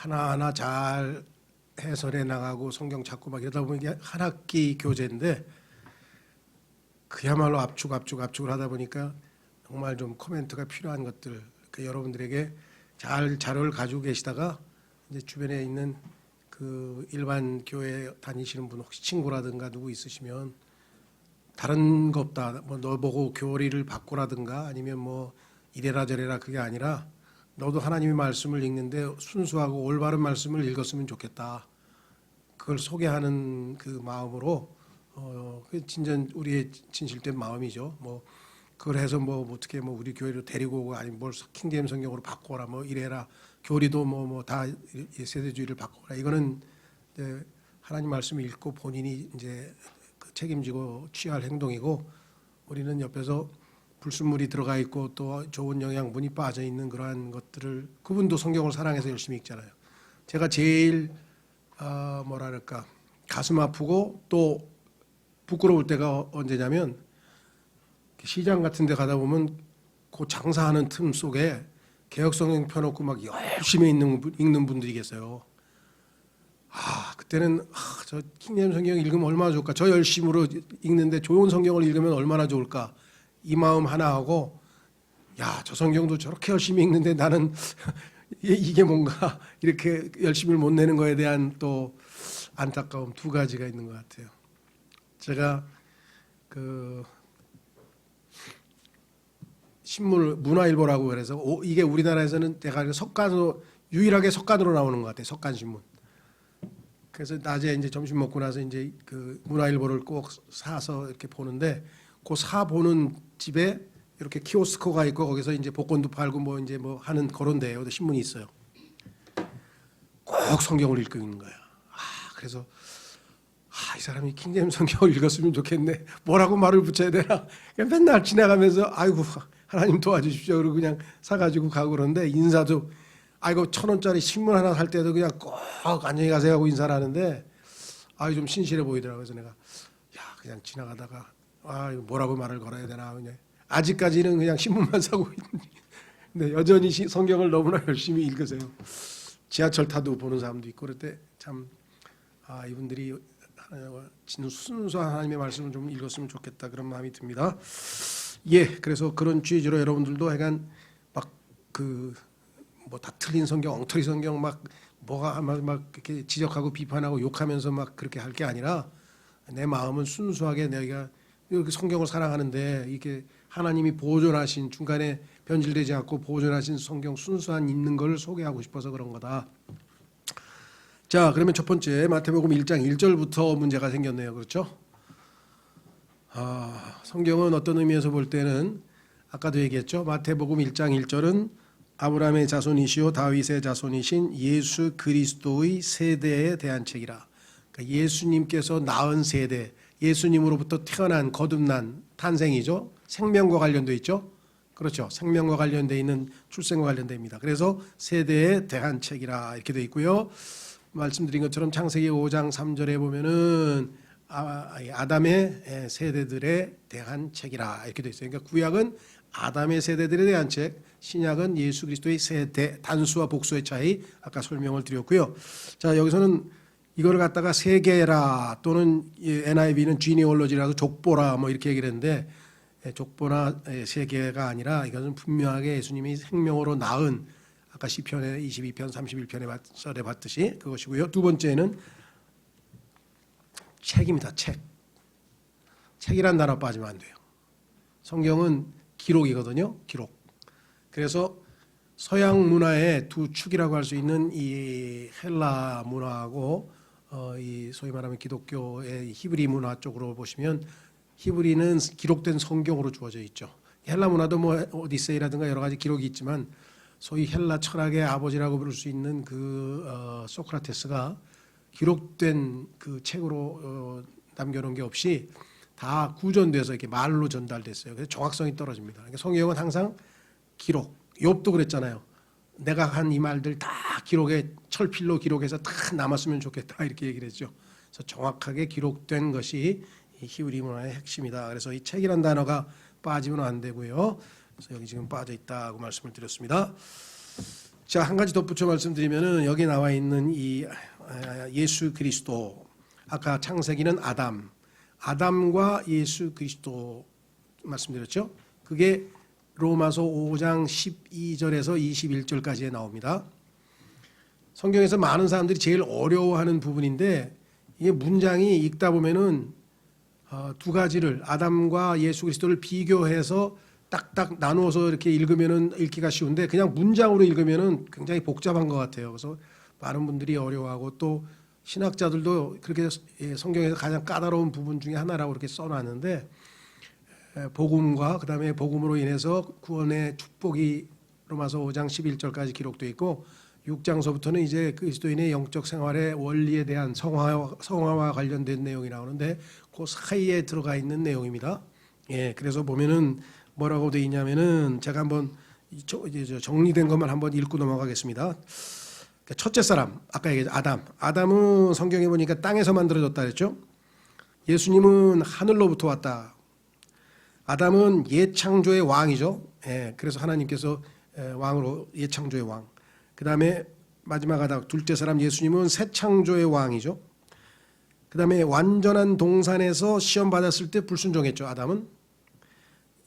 하나하나 잘 해설해 나가고 성경 찾고 막 이러다 보면 이게 한 학기 교재인데 그야말로 압축을 하다 보니까 정말 좀 코멘트가 필요한 것들 여러분들에게 잘 자료를 가지고 계시다가 이제 주변에 있는 그 일반 교회 다니시는 분 혹시 친구라든가 누구 있으시면 다른 거 없다 뭐 너 보고 교리를 바꾸라든가 아니면 뭐 이래라 저래라 그게 아니라 너도 하나님의 말씀을 읽는데 순수하고 올바른 말씀을 읽었으면 좋겠다. 그걸 소개하는 그 마음으로 그 진전 우리의 진실된 마음이죠. 뭐 그걸 해서 뭐 어떻게 뭐 우리 교회로 데리고 오고 아니면 뭘 킹제임 성경으로 바꿔라 뭐 이래라 교리도 뭐 다 세대주의를 바꿔라 이거는 이제 하나님 말씀을 읽고 본인이 이제 그 책임지고 취할 행동이고 우리는 옆에서 불순물이 들어가 있고 또 좋은 영양분이 빠져 있는 그러한 것들을 그분도 성경을 사랑해서 열심히 읽잖아요. 제가 제일 뭐랄까 가슴 아프고 또 부끄러울 때가 언제냐면 시장 같은 데 가다 보면 그 장사하는 틈 속에 개혁성경 펴놓고 막 열심히 읽는 분들이 계세요. 그때는 저 킹제임 성경 읽으면 얼마나 좋을까. 저 열심으로 읽는데 좋은 성경을 읽으면 얼마나 좋을까. 이 마음 하나 하고 저 성경도 저렇게 열심히 읽는데 나는 이게 뭔가 이렇게 열심히 못 내는 거에 대한 또 안타까움 두 가지가 있는 것 같아요. 제가 그 신문 문화일보라고 그래서 이게 우리나라에서는 내가 석간으로 유일하게 석간으로 나오는 것 같아요. 석간신문. 그래서 낮에 이제 점심 먹고 나서 이제 그 문화일보를 꼭 사서 이렇게 보는데 그 사 보는 집에 이렇게 키오스코가 있고 거기서 이제 복권도 팔고 뭐 이제 뭐 하는 그런 데요. 신문이 있어요. 꼭 성경을 읽고 있는 거야. 그래서 이 사람이 킹제임 성경을 읽었으면 좋겠네. 뭐라고 말을 붙여야 되나? 그냥 맨날 지나가면서 아이고 하나님 도와주십시오. 그러고 그냥 사가지고 가고 그러는데 인사도 아이고 1,000원짜리 신문 하나 살 때도 그냥 꼭 안녕히 가세요 하고 인사를 하는데 좀 신실해 보이더라고요. 그래서 내가 그냥 지나가다가 이거 뭐라고 말을 걸어야 되나 그냥 아직까지는 그냥 신문만 사고 있는데 여전히 성경을 너무나 열심히 읽으세요. 지하철 타도 보는 사람도 있고 그럴 때 참 이분들이 순수한 하나님의 말씀을 좀 읽었으면 좋겠다 그런 마음이 듭니다. 그래서 그런 취지로 여러분들도 약간 막 그 뭐 다 틀린 성경, 엉터리 성경 막 뭐가 막 이렇게 지적하고 비판하고 욕하면서 막 그렇게 할 게 아니라 내 마음은 순수하게 내가 이렇게 성경을 사랑하는데 이게 하나님이 보존하신 중간에 변질되지 않고 보존하신 성경 순수한 있는 걸 소개하고 싶어서 그런 거다. 자, 그러면 첫 번째 마태복음 1장 1절부터 문제가 생겼네요. 그렇죠? 성경은 어떤 의미에서 볼 때는 아까도 얘기했죠. 마태복음 1장 1절은 아브라함의 자손이시오 다윗의 자손이신 예수 그리스도의 세대에 대한 책이라. 그러니까 예수님께서 낳은 세대, 예수님으로부터 태어난 거듭난 탄생이죠. 생명과 관련돼 있죠. 그렇죠. 생명과 관련돼 있는 출생과 관련돼 있습니다. 그래서 세대에 대한 책이라 이렇게 돼 있고요. 말씀드린 것처럼 창세기 5장 3절에 보면은 아담의 세대들에 대한 책이라 이렇게 돼 있어요. 그러니까 구약은 아담의 세대들에 대한 책, 신약은 예수 그리스도의 세대, 단수와 복수의 차이 아까 설명을 드렸고요. 자, 여기서는 이걸 갖다가 세계라 또는 NIV는 genealogy라고 족보라 뭐 이렇게 얘기를 했는데 족보나 세계가 아니라 이것은 분명하게 예수님이 생명으로 낳은 아까 시편에 22편 31편에 봤듯이 그것이고요. 두 번째는 책입니다. 책이란 단어 빠지면 안 돼요. 성경은 기록이거든요. 기록. 그래서 서양 문화의 두 축이라고 할 수 있는 이 헬라 문화하고 이 소위 말하면 기독교의 히브리 문화 쪽으로 보시면 히브리는 기록된 성경으로 주어져 있죠. 헬라 문화도 뭐 오디세이라든가 여러 가지 기록이 있지만 소위 헬라 철학의 아버지라고 부를 수 있는 그 소크라테스가 기록된 그 책으로 남겨놓은 게 없이 다 구전돼서 이렇게 말로 전달됐어요. 그래서 정확성이 떨어집니다. 그러니까 성경은 항상 기록. 욥도 그랬잖아요. 내가 한 이 말들 다 기록에 철필로 기록해서 다 남았으면 좋겠다 이렇게 얘기를 했죠. 그래서 정확하게 기록된 것이 이 히브리 문화의 핵심이다. 그래서 이 책이란 단어가 빠지면 안 되고요. 그래서 여기 지금 빠져 있다고 말씀을 드렸습니다. 자, 한 가지 덧붙여 말씀드리면은 여기 나와 있는 이 예수 그리스도, 아까 창세기는 아담과 예수 그리스도 말씀드렸죠. 그게 로마서 5장 12절에서 21절까지에 나옵니다. 성경에서 많은 사람들이 제일 어려워하는 부분인데, 이게 문장이 읽다 보면은 두 가지를, 아담과 예수 그리스도를 비교해서 딱딱 나누어서 이렇게 읽으면은 읽기가 쉬운데, 그냥 문장으로 읽으면은 굉장히 복잡한 것 같아요. 그래서 많은 분들이 어려워하고, 또 신학자들도 그렇게 성경에서 가장 까다로운 부분 중에 하나라고 이렇게 써놨는데, 복음과 그다음에 복음으로 인해서 구원의 축복이 로마서 5장 11절까지 기록되어 있고, 6장서부터는 이제 그리스도인의 영적 생활의 원리에 대한 성화와 관련된 내용이 나오는데, 그 사이에 들어가 있는 내용입니다. 예, 그래서 보면은 뭐라고 되어 있냐면은, 제가 한번 정리된 것만 한번 읽고 넘어가겠습니다. 첫째 사람, 아까 얘기했죠, 아담은 성경에 보니까 땅에서 만들어졌다 그랬죠. 예수님은 하늘로부터 왔다. 아담은 예창조의 왕이죠. 예, 그래서 하나님께서 왕으로, 예창조의 왕. 그 다음에 마지막 아담, 둘째 사람 예수님은 새 창조의 왕이죠. 그 다음에 완전한 동산에서 시험 받았을 때 불순종했죠. 아담은.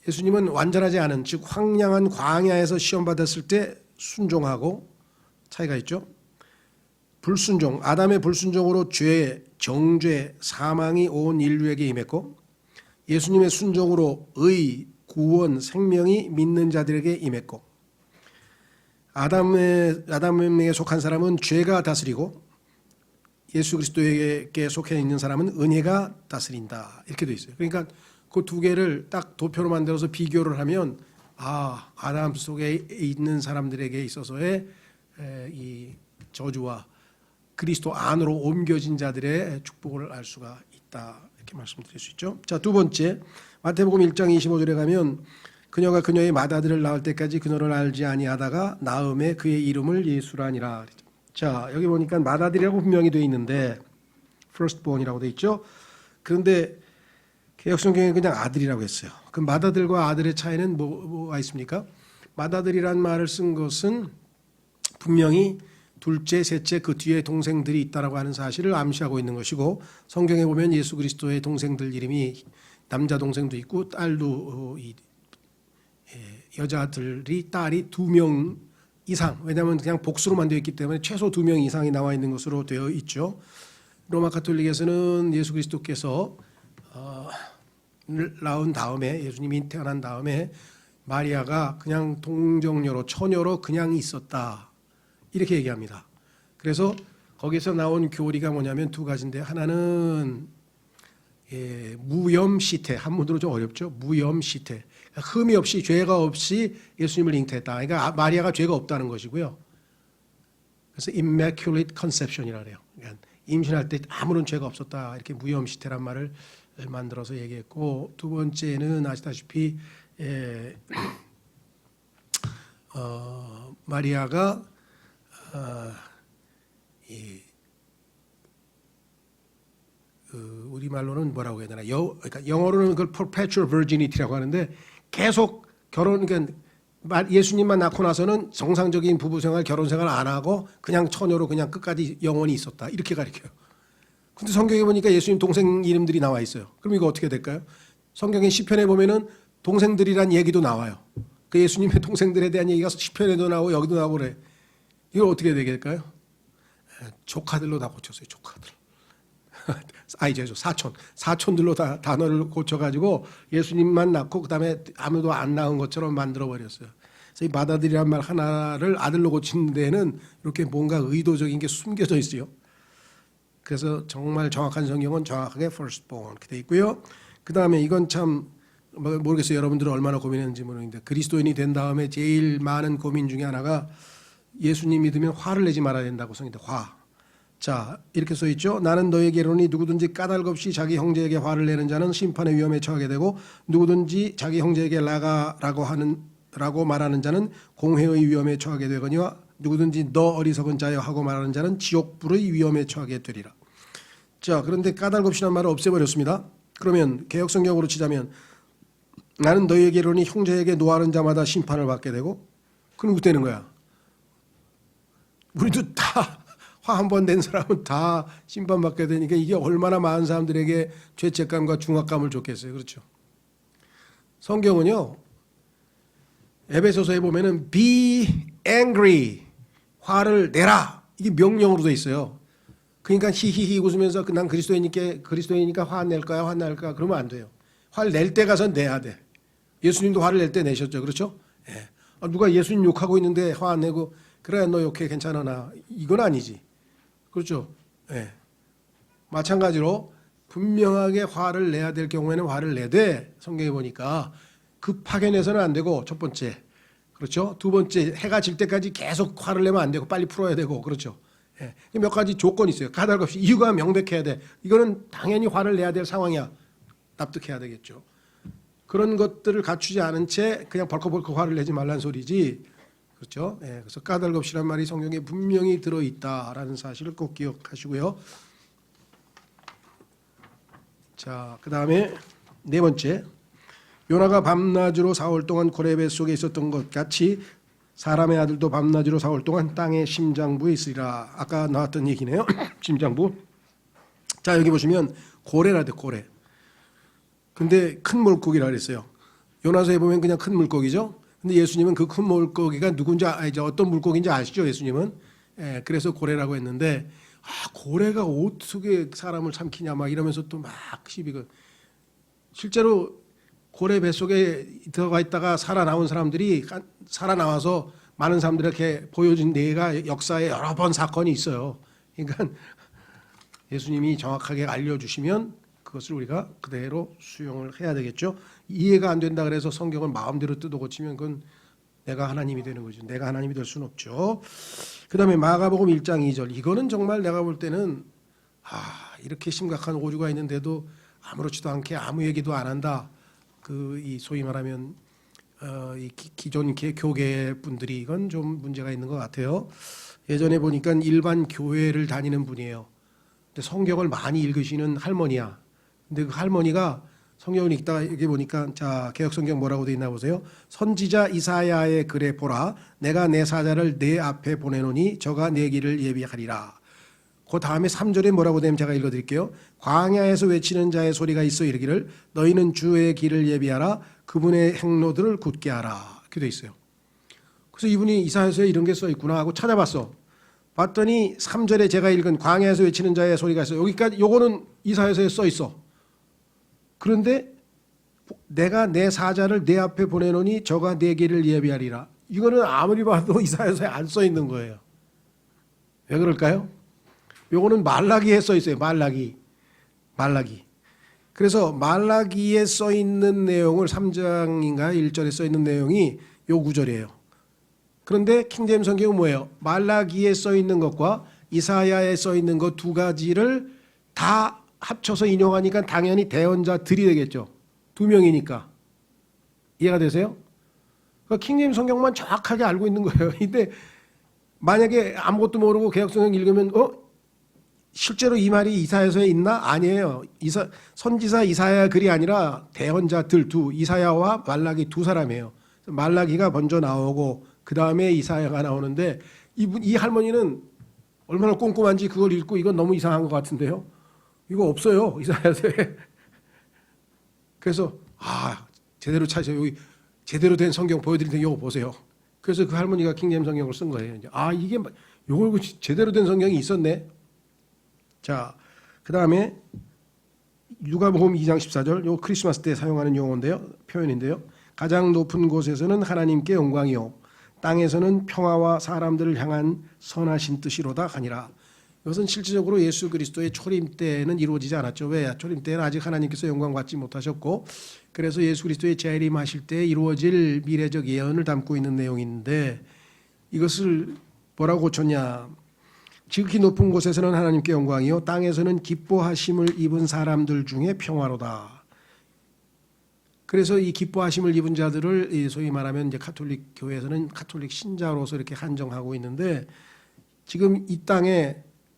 예수님은 완전하지 않은, 즉 황량한 광야에서 시험 받았을 때 순종하고, 차이가 있죠. 불순종, 아담의 불순종으로 죄, 정죄, 사망이 온 인류에게 임했고, 예수님의 순종으로 의, 구원, 생명이 믿는 자들에게 임했고, 아담에게 속한 사람은 죄가 다스리고, 예수 그리스도에게 속해 있는 사람은 은혜가 다스린다, 이렇게 되어 있어요. 그러니까 그 두 개를 딱 도표로 만들어서 비교를 하면, 아담 속에 있는 사람들에게 있어서의 이 저주와 그리스도 안으로 옮겨진 자들의 축복을 알 수가 있다, 이렇게 말씀드릴 수 있죠. 자, 두 번째, 마태복음 1장 25절에 가면, 그녀가 그녀의 맏아들을 낳을 때까지 그녀를 알지 아니하다가 낳음에 그의 이름을 예수라니라. 자, 여기 보니까 맏아들이라고 분명히 되어 있는데, firstborn이라고 되어 있죠. 그런데 개역성경에 그냥 아들이라고 했어요. 그 맏아들과 아들의 차이는 뭐가 있습니까? 맏아들이란 말을 쓴 것은 분명히 둘째, 셋째, 그 뒤에 동생들이 있다라고 하는 사실을 암시하고 있는 것이고, 성경에 보면 예수 그리스도의 동생들 이름이 남자 동생도 있고 딸도, 여자들이 딸이 2명 이상, 왜냐하면 그냥 복수로만 되어 있기 때문에 최소 2명 이상이 나와 있는 것으로 되어 있죠. 로마 가톨릭에서는 예수 그리스도께서 낳은 다음에, 예수님이 태어난 다음에 마리아가 그냥 동정녀로, 처녀로 그냥 있었다, 이렇게 얘기합니다. 그래서 거기서 나온 교리가 뭐냐면 두 가지인데, 하나는 무염시태, 한문으로 좀 어렵죠. 무염시태, 흠이 없이, 죄가 없이 예수님을 잉태했다. 그러니까 마리아가 죄가 없다는 것이고요. 그래서 immaculate conception이라 그래요. 그러니까 임신할 때 아무런 죄가 없었다, 이렇게 무염시태란 말을 만들어서 얘기했고, 두 번째는 아시다시피 마리아가 우리 말로는 뭐라고 해야 되나, 그러니까 영어로는 그걸 perpetual virginity라고 하는데, 계속 그러니까 예수님만 낳고 나서는 정상적인 부부생활, 결혼생활 안 하고 그냥 처녀로 그냥 끝까지 영원히 있었다, 이렇게 가르쳐요. 근데 성경에 보니까 예수님 동생 이름들이 나와 있어요. 그럼 이거 어떻게 될까요? 성경의 시편에 보면은 동생들이란 얘기도 나와요. 그 예수님의 동생들에 대한 얘기가 시편에도 나오고 여기도 나오고 그래. 이걸 어떻게 되겠을까요? 조카들로 다 고쳤어요. 조카들. 이제 사촌들로 다 단어를 고쳐가지고 예수님만 낳고 그다음에 아무도 안 낳은 것처럼 만들어버렸어요. 그래서 이 맏아들이란 말 하나를 아들로 고친 데는 이렇게 뭔가 의도적인 게 숨겨져 있어요. 그래서 정말 정확한 성경은 정확하게 firstborn 이렇게 돼 있고요. 그 다음에 이건 참 모르겠어요. 여러분들은 얼마나 고민했는지 모르겠는데, 그리스도인이 된 다음에 제일 많은 고민 중에 하나가, 예수님 믿으면 화를 내지 말아야 된다고 써있는데, 화. 자, 이렇게 써 있죠. 나는 너에게 이르노니 누구든지 까닭 없이 자기 형제에게 화를 내는 자는 심판의 위험에 처하게 되고, 누구든지 자기 형제에게 라고 말하는 자는 공회의 위험에 처하게 되거니와, 누구든지 너 어리석은 자여 하고 말하는 자는 지옥불의 위험에 처하게 되리라. 자, 그런데 까닭 없이란 말을 없애버렸습니다. 그러면 개역성경으로 치자면, 나는 너희에게 이르노니 형제에게 노하는 자마다 심판을 받게 되고, 그럼 어떻게 되는 거야? 우리도 다 화 한 번 낸 사람은 다 심판받게 되니까 이게 얼마나 많은 사람들에게 죄책감과 중압감을 줬겠어요. 그렇죠? 성경은요, 에베소서에 보면은 be angry, 화를 내라, 이게 명령으로 돼 있어요. 그러니까 히히히 웃으면서 난 그리스도이니까 화 낼 거야, 화낼까, 그러면 안 돼요. 화를 낼 때 가서 내야 돼. 예수님도 화를 낼 때 내셨죠, 그렇죠? 예. 누가 예수님 욕하고 있는데 화 안 내고 그래 너 욕해 괜찮아 나, 이건 아니지. 그렇죠? 예. 마찬가지로 분명하게 화를 내야 될 경우에는 화를 내되 성경에 보니까 급하게 내서는 안 되고, 첫 번째. 그렇죠? 두 번째, 해가 질 때까지 계속 화를 내면 안 되고 빨리 풀어야 되고, 그렇죠? 예. 몇 가지 조건이 있어요. 까닭없이 이유가 명백해야 돼. 이거는 당연히 화를 내야 될 상황이야. 납득해야 되겠죠. 그런 것들을 갖추지 않은 채 그냥 벌컥벌컥 화를 내지 말란 소리지. 그렇죠? 예. 그래서 까닭없이란 말이 성경에 분명히 들어있다라는 사실을 꼭 기억하시고요. 자, 그 다음에 네 번째, 요나가 밤낮으로 4월 동안 고레 뱃속에 있었던 것 같이 사람의 아들도 밤낮으로 4월 동안 땅의 심장부에 있으리라. 아까 나왔던 얘기네요. 심장부. 자, 여기 보시면 고래라 돼, 고래. 근데 큰 물고기라 그랬어요. 요나서에 보면 그냥 큰 물고기죠. 근데 예수님은 그 큰 물고기가 누군지 이제 어떤 물고기인지 아시죠, 예수님은? 예, 그래서 고래라고 했는데, 고래가 어떻게 사람을 삼키냐 막 이러면서 또 막 시비가. 실제로 고래 뱃속에 들어가 있다가 살아나온 사람들이 살아나와서 많은 사람들에게 보여준 예가 역사에 여러 번 사건이 있어요. 그러니까 예수님이 정확하게 알려주시면 그것을 우리가 그대로 수용을 해야 되겠죠. 이해가 안 된다 그래서 성경을 마음대로 뜯어 고치면 그건 내가 하나님이 되는 거죠. 내가 하나님이 될 수는 없죠. 그 다음에 마가복음 1장 2절. 이거는 정말 내가 볼 때는 이렇게 심각한 오류가 있는데도 아무렇지도 않게 아무 얘기도 안 한다. 이 소위 말하면 이 기존 교계 분들이 이건 좀 문제가 있는 것 같아요. 예전에 보니까 일반 교회를 다니는 분이에요. 근데 성경을 많이 읽으시는 할머니야. 근데 그 할머니가 성경을 읽다가 여기 보니까 자, 개역 성경 뭐라고 돼 있나 보세요. 선지자 이사야의 글에 보라, 내가 내 사자를 내 앞에 보내노니 저가 내 길을 예비하리라. 그 다음에 3절에 뭐라고 되면 제가 읽어드릴게요. 광야에서 외치는 자의 소리가 있어 이르기를 너희는 주의 길을 예비하라, 그분의 행로들을 굳게 하라. 이렇게 돼 있어요. 그래서 이분이 이사야서에 이런 게 써 있구나 하고 찾아봤어. 봤더니 3절에 제가 읽은 광야에서 외치는 자의 소리가 있어. 여기까지 요거는 이사야서에 써 있어. 그런데 내가 내 사자를 내 앞에 보내노니 저가 내 길을 예비하리라. 이거는 아무리 봐도 이사야서에 안 써 있는 거예요. 왜 그럴까요? 요거는 말라기에 써 있어요. 말라기. 그래서 말라기에 써 있는 내용을 3장인가 1절에 써 있는 내용이 요 구절이에요. 그런데 킹제임 성경은 뭐예요? 말라기에 써 있는 것과 이사야에 써 있는 것 두 가지를 다 합쳐서 인용하니까 당연히 대언자들이 되겠죠. 두 명이니까. 이해가 되세요? 그러니까 킹제임 성경만 정확하게 알고 있는 거예요. 근데 만약에 아무것도 모르고 개역 성경 읽으면 실제로 이 말이 이사야서에 있나? 아니에요. 선지사 이사야 글이 아니라 대언자들 이사야와 말라기 두 사람이에요. 말라기가 먼저 나오고 그 다음에 이사야가 나오는데 이 할머니는 얼마나 꼼꼼한지 그걸 읽고 이건 너무 이상한 것 같은데요. 이거 없어요, 이사야서에. 그래서 제대로 찾으세요. 여기 제대로 된 성경 보여드릴 테니 이거 보세요. 그래서 그 할머니가 킹제임 성경을 쓴 거예요. 이게 요거 제대로 된 성경이 있었네. 자, 그 다음에 누가복음 2장 14절, 요 크리스마스 때 사용하는 용어인데요, 표현인데요. 가장 높은 곳에서는 하나님께 영광이요, 땅에서는 평화와 사람들을 향한 선하신 뜻이로다 하니라. 이것은 실질적으로 예수 그리스도의 초림 때는 이루어지지 않았죠. 왜? 초림 때는 아직 하나님께서 영광 받지 못하셨고, 그래서 예수 그리스도의 재림하실 때 이루어질 미래적 예언을 담고 있는 내용인데, 이것을 뭐라고 고쳤냐? 지극히 높은 곳에서는 하나님께 영광이요, 땅에서는 기뻐하심을 입은 사람들 중에 평화로다. 그래서 이 기뻐하심을 입은 자들을 소위 말하면 이제 가톨릭 교회에서는 가톨릭 신자로서 이렇게 한정하고 있는데, 지금 이 땅에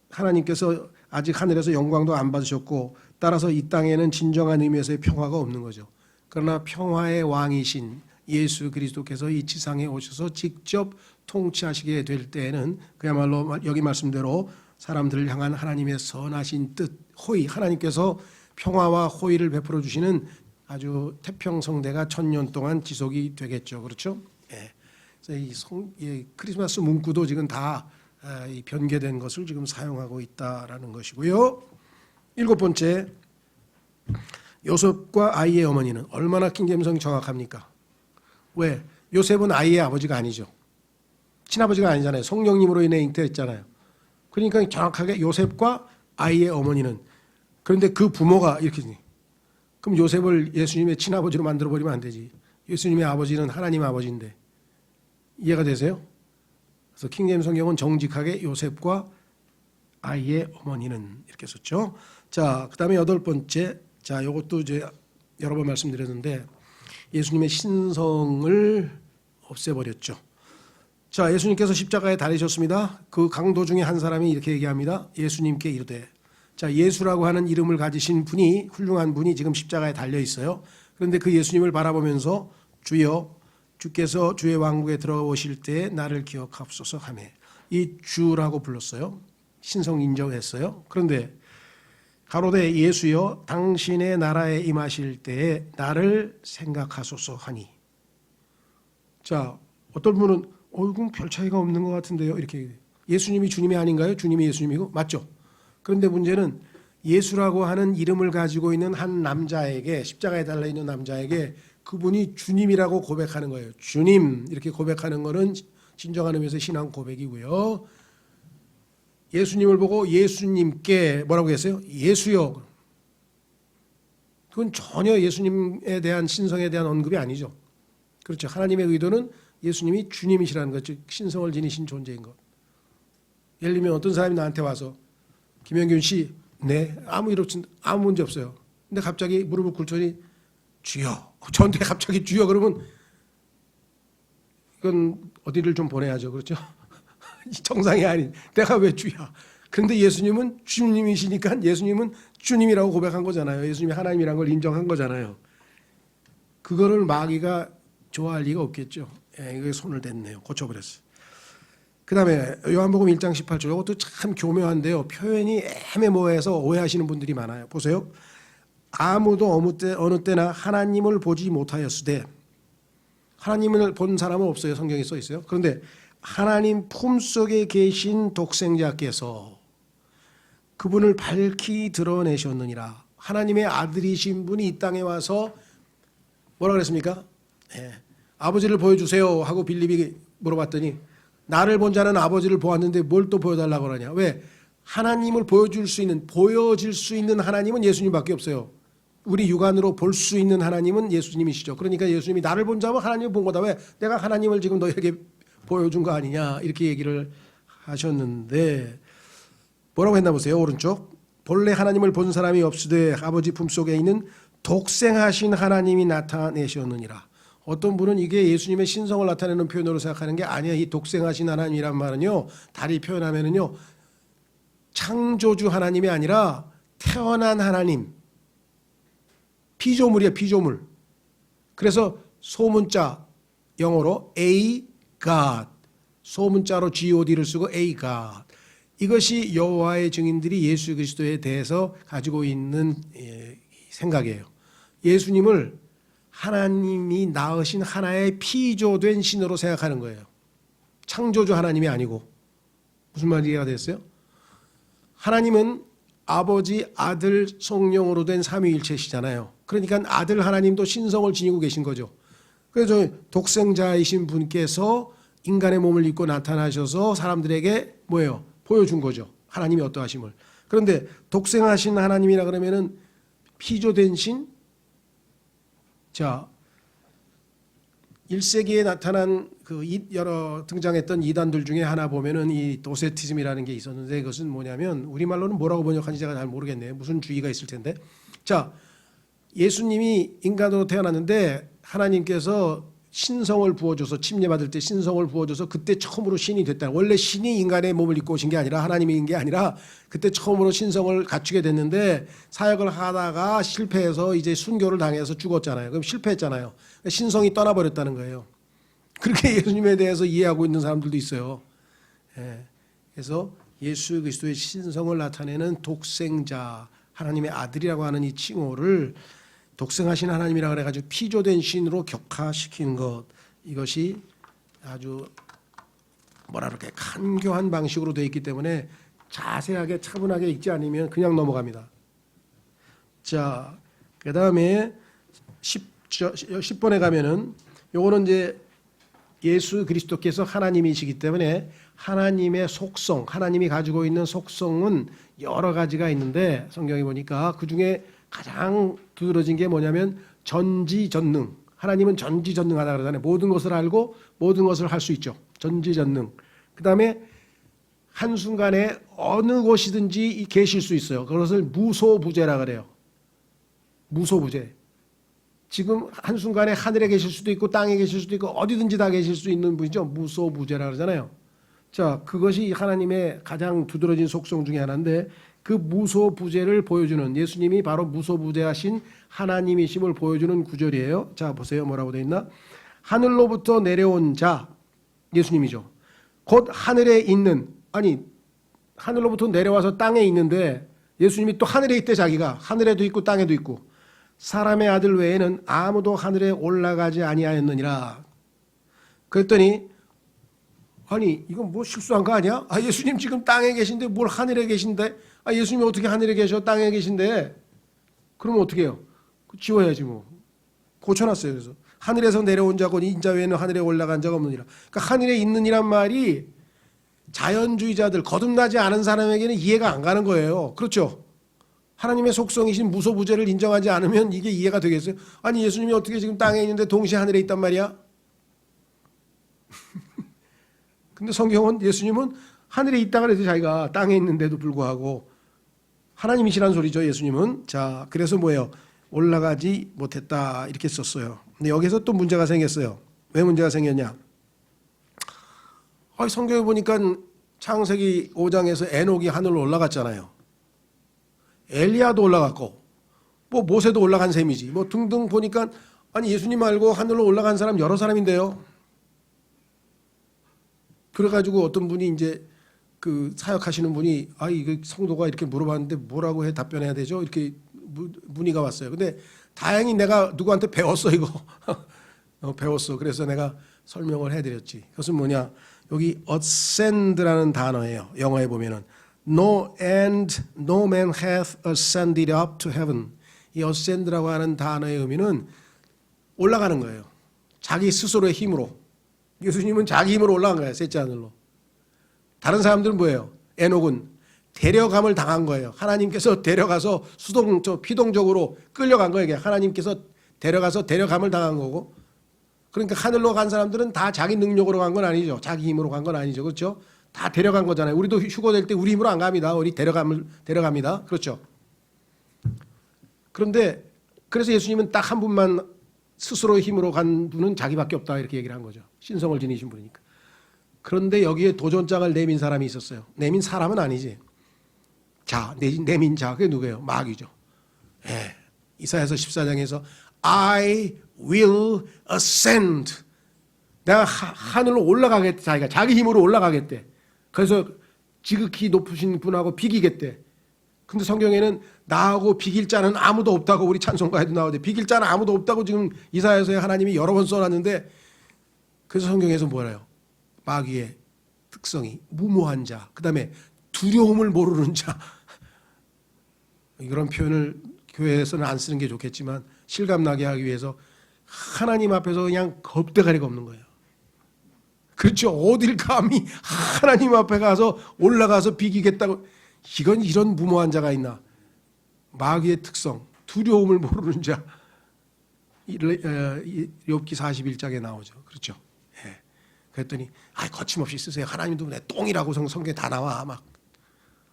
하나님께서 아직 하늘에서 영광도 안 받으셨고, 따라서 이 땅에는 진정한 의미에서의 평화가 없는 거죠. 그러나 평화의 왕이신 예수 그리스도께서 이 지상에 오셔서 직접 통치하시게 될 때에는 그야말로 여기 말씀대로 사람들을 향한 하나님의 선하신 뜻, 호의, 하나님께서 평화와 호의를 베풀어 주시는 아주 태평성대가 1000년 동안 지속이 되겠죠. 그렇죠? 예. 그래서 이 크리스마스 문구도 지금 다 이 변개된 것을 지금 사용하고 있다라는 것이고요. 7번째, 요셉과 아이의 어머니는 얼마나 킹제임성이 정확합니까? 왜? 요셉은 아이의 아버지가 아니죠. 친아버지가 아니잖아요. 성령님으로 인해 잉태했잖아요. 그러니까 정확하게 요셉과 아이의 어머니는, 그런데 그 부모가 이렇게, 그럼 요셉을 예수님의 친아버지로 만들어버리면 안 되지. 예수님의 아버지는 하나님 아버지인데. 이해가 되세요? 그래서 킹제임스 성경은 정직하게 요셉과 아이의 어머니는 이렇게 썼죠. 자, 그 다음에 8번째. 자, 이것도 이제 여러 번 말씀드렸는데 예수님의 신성을 없애버렸죠. 자, 예수님께서 십자가에 달리셨습니다. 그 강도 중에 한 사람이 이렇게 얘기합니다. 예수님께 이르되, 자, 예수라고 하는 이름을 가지신 분이, 훌륭한 분이 지금 십자가에 달려 있어요. 그런데 그 예수님을 바라보면서 주여, 주께서 주의 왕국에 들어오실 때에 나를 기억하옵소서 하며, 이 주라고 불렀어요. 신성 인정했어요. 그런데 가로되 예수여, 당신의 나라에 임하실 때에 나를 생각하소서 하니. 자, 어떤 분은 그럼 별 차이가 없는 것 같은데요, 이렇게. 예수님이 주님이 아닌가요? 주님이 예수님이고 맞죠? 그런데 문제는 예수라고 하는 이름을 가지고 있는 한 남자에게, 십자가에 달려있는 남자에게 그분이 주님이라고 고백하는 거예요. 주님 이렇게 고백하는 거는 진정한 의미에서 신앙 고백이고요. 예수님을 보고 예수님께 뭐라고 했어요? 예수여. 그건 전혀 예수님에 대한 신성에 대한 언급이 아니죠. 그렇죠. 하나님의 의도는 예수님이 주님이시라는 것, 즉 신성을 지니신 존재인 것. 예를 들면 어떤 사람이 나한테 와서 김영균 씨, 네, 아무 문제 없어요. 근데 갑자기 무릎을 꿇더니 주여, 저한테 갑자기 주여 그러면 이건 어디를 좀 보내야죠. 그렇죠? 정상이 아닌 내가 왜 주야. 그런데 예수님은 주님이시니까 예수님은 주님이라고 고백한 거잖아요. 예수님이 하나님이라는 걸 인정한 거잖아요. 그거를 마귀가 좋아할 리가 없겠죠. 예, 이게 손을 댔네요. 고쳐버렸어요. 그 다음에 요한복음 1장 18절, 이것도 참 교묘한데요. 표현이 애매모호해서 오해하시는 분들이 많아요. 보세요. 아무도 어느 때나 하나님을 보지 못하였으되, 하나님을 본 사람은 없어요. 성경에 써 있어요. 그런데 하나님 품속에 계신 독생자께서 그분을 밝히 드러내셨느니라. 하나님의 아들이신 분이 이 땅에 와서 뭐라 그랬습니까? 예, 아버지를 보여주세요 하고 빌립이 물어봤더니 나를 본 자는 아버지를 보았는데 뭘 또 보여달라고 그러냐. 왜? 하나님을 보여질 수 있는 하나님은 예수님밖에 없어요. 우리 육안으로 볼 수 있는 하나님은 예수님이시죠. 그러니까 예수님이 나를 본 자면 하나님을 본 거다. 왜? 내가 하나님을 지금 너에게 보여준 거 아니냐 이렇게 얘기를 하셨는데, 뭐라고 했나 보세요. 오른쪽. 본래 하나님을 본 사람이 없으되 아버지 품속에 있는 독생하신 하나님이 나타내셨느니라. 어떤 분은 이게 예수님의 신성을 나타내는 표현으로 생각하는 게 아니에요. 이 독생하신 하나님이란 말은요, 다리 표현하면은요, 창조주 하나님이 아니라 태어난 하나님, 피조물이에요. 피조물. 그래서 소문자, 영어로 A God, 소문자로 God를 쓰고 A God. 이것이 여호와의 증인들이 예수 그리스도에 대해서 가지고 있는 생각이에요. 예수님을 하나님이 낳으신 하나의 피조된 신으로 생각하는 거예요. 창조주 하나님이 아니고. 무슨 말이 이해가 됐어요? 하나님은 아버지, 아들, 성령으로 된 삼위일체시잖아요. 그러니까 아들 하나님도 신성을 지니고 계신 거죠. 그래서 독생자이신 분께서 인간의 몸을 입고 나타나셔서 사람들에게 뭐예요? 보여준 거죠. 하나님이 어떠하심을. 그런데 독생하신 하나님이라 그러면은 피조된 신? 자, 1세기에 나타난 그 여러 등장했던 이단들 중에 하나 보면은 이 도세티즘이라는 게 있었는데, 그것은 뭐냐면 우리말로는 뭐라고 번역하는지 제가 잘 모르겠네요. 무슨 주의가 있을 텐데. 자, 예수님이 인간으로 태어났는데 하나님께서 신성을 부어줘서 침례받을 때 신성을 부어줘서 그때 처음으로 신이 됐다. 원래 신이 인간의 몸을 입고 오신 게 아니라 하나님인 게 아니라 그때 처음으로 신성을 갖추게 됐는데 사역을 하다가 실패해서 이제 순교를 당해서 죽었잖아요. 그럼 실패했잖아요. 신성이 떠나버렸다는 거예요. 그렇게 예수님에 대해서 이해하고 있는 사람들도 있어요. 예. 그래서 예수 그리스도의 신성을 나타내는 독생자, 하나님의 아들이라고 하는 이 칭호를 독생하신 하나님이라 그래가지고 피조된 신으로 격화시키는 것, 이것이 아주 뭐라 그럴까 간교한 방식으로 되어 있기 때문에 자세하게 차분하게 읽지 않으면 그냥 넘어갑니다. 자, 그 다음에 10번에 가면은 요거는 이제 예수 그리스도께서 하나님이시기 때문에 하나님의 속성, 하나님이 가지고 있는 속성은 여러 가지가 있는데 성경에 보니까 그 중에 가장 두드러진 게 뭐냐면 전지전능. 하나님은 전지전능하다 그러잖아요. 모든 것을 알고 모든 것을 할 수 있죠. 전지전능. 그 다음에 한순간에 어느 곳이든지 계실 수 있어요. 그것을 무소부재라 그래요. 무소부재. 지금 한순간에 하늘에 계실 수도 있고 땅에 계실 수도 있고 어디든지 다 계실 수 있는 분이죠. 무소부재라 그러잖아요. 자, 그것이 하나님의 가장 두드러진 속성 중에 하나인데 그 무소부재를 보여주는, 예수님이 바로 무소부재하신 하나님이심을 보여주는 구절이에요. 자, 보세요. 뭐라고 되어 있나? 하늘로부터 내려온 자, 예수님이죠. 곧 하늘에 있는, 아니 하늘로부터 내려와서 땅에 있는데 예수님이 또 하늘에 있대. 자기가 하늘에도 있고 땅에도 있고 사람의 아들 외에는 아무도 하늘에 올라가지 아니하였느니라. 그랬더니 아니 이건 뭐 실수한 거 아니야? 아, 예수님 지금 땅에 계신데 뭘 하늘에 계신데? 아, 예수님이 어떻게 하늘에 계셔? 땅에 계신데? 그러면 어떻게 해요? 지워야지 뭐. 고쳐놨어요. 그래서 하늘에서 내려온 자고 인자 외에는 하늘에 올라간 자가 없느니라. 그러니까 하늘에 있는이란 말이 자연주의자들, 거듭나지 않은 사람에게는 이해가 안 가는 거예요. 그렇죠? 하나님의 속성이신 무소부재를 인정하지 않으면 이게 이해가 되겠어요? 아니 예수님이 어떻게 지금 땅에 있는데 동시에 하늘에 있단 말이야? 근데 성경은 예수님은 하늘에 있다 그래도 자기가 땅에 있는데도 불구하고 하나님이시란 소리죠. 예수님은. 자, 그래서 뭐예요? 올라가지 못했다 이렇게 썼어요. 근데 여기서 또 문제가 생겼어요. 왜 문제가 생겼냐? 성경에 보니까 창세기 5장에서 에녹이 하늘로 올라갔잖아요. 엘리야도 올라갔고 뭐 모세도 올라간 셈이지. 뭐 등등 보니까 아니 예수님 말고 하늘로 올라간 사람 여러 사람인데요. 그래가지고 어떤 분이 이제 그 사역하시는 분이 이거 성도가 이렇게 물어봤는데 뭐라고 해 답변해야 되죠? 이렇게 문의가 왔어요. 근데 다행히 내가 누구한테 배웠어 이거. 배웠어. 그래서 내가 설명을 해드렸지. 그것은 뭐냐? 여기 ascend라는 단어예요. 영어에 보면은 no man hath ascended up to heaven. 이 ascend라고 하는 단어의 의미는 올라가는 거예요. 자기 스스로의 힘으로. 예수님은 자기 힘으로 올라간 거예요. 셋째 하늘로. 다른 사람들은 뭐예요? 에녹은 데려감을 당한 거예요. 하나님께서 데려가서 피동적으로 끌려간 거예요. 하나님께서 데려가서 데려감을 당한 거고. 그러니까 하늘로 간 사람들은 다 자기 능력으로 간 건 아니죠. 자기 힘으로 간 건 아니죠. 그렇죠? 다 데려간 거잖아요. 우리도 휴거 될 때 우리 힘으로 안 갑니다. 우리 데려갑니다. 그렇죠? 그런데 그래서 예수님은 딱 한 분만 스스로의 힘으로 간 분은 자기밖에 없다 이렇게 얘기를 한 거죠. 신성을 지니신 분이니까. 그런데 여기에 도전장을 내민 사람이 있었어요. 내민 사람은 아니지. 자, 내민 자, 그게 누구예요? 마귀죠. 예. 이사야서 14장에서 I will ascend. 내가 하늘로 올라가겠대. 자기가 자기 힘으로 올라가겠대. 그래서 지극히 높으신 분하고 비기겠대. 근데 성경에는 나하고 비길 자는 아무도 없다고 우리 찬송가에도 나오는데 비길 자는 아무도 없다고 지금 이사야서에 하나님이 여러 번 써놨는데 그래서 성경에서 뭐래요? 마귀의 특성이 무모한 자, 그 다음에 두려움을 모르는 자. 이런 표현을 교회에서는 안 쓰는 게 좋겠지만 실감나게 하기 위해서 하나님 앞에서 그냥 겁대가리가 없는 거예요. 그렇죠. 어딜 감히 하나님 앞에 가서 올라가서 비기겠다고. 이런 무모한 자가 있나. 마귀의 특성, 두려움을 모르는 자. 욥기 41장에 나오죠. 그렇죠. 예. 그랬더니 거침없이 쓰세요. 하나님도 내 똥이라고 성경에 다 나와. 막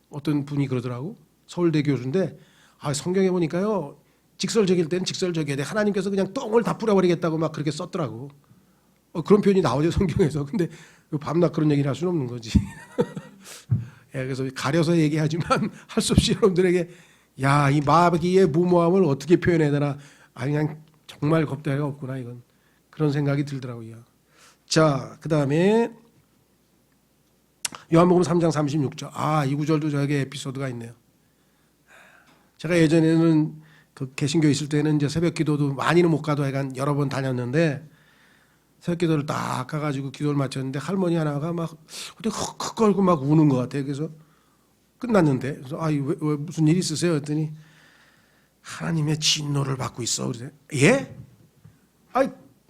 어떤 분이 그러더라고. 서울대 교수인데 성경에 보니까요 직설적일 때는 직설적이어야 돼. 하나님께서 그냥 똥을 다 뿌려버리겠다고 막 그렇게 썼더라고. 그런 표현이 나오죠 성경에서. 근데 밤낮 그런 얘기를 할 수는 없는 거지. 예, 그래서 가려서 얘기하지만 할 수 없이 여러분들에게 야, 이 마귀의 무모함을 어떻게 표현해야 되나. 그냥 정말 겁대가 없구나 이건. 그런 생각이 들더라고요. 자, 그 다음에 요한복음 3장 36절. 이 구절도 저에게 에피소드가 있네요. 제가 예전에는 그 개신교 있을 때는 이제 새벽 기도도 많이는 못 가도 약간 여러 번 다녔는데 새벽 기도를 딱 가가지고 기도를 마쳤는데 할머니 하나가 막 흑흑 걸고 막 우는 것 같아요. 그래서 끝났는데 그래서 왜 무슨 일 있으세요? 했더니 하나님의 진노를 받고 있어. 그래서 예?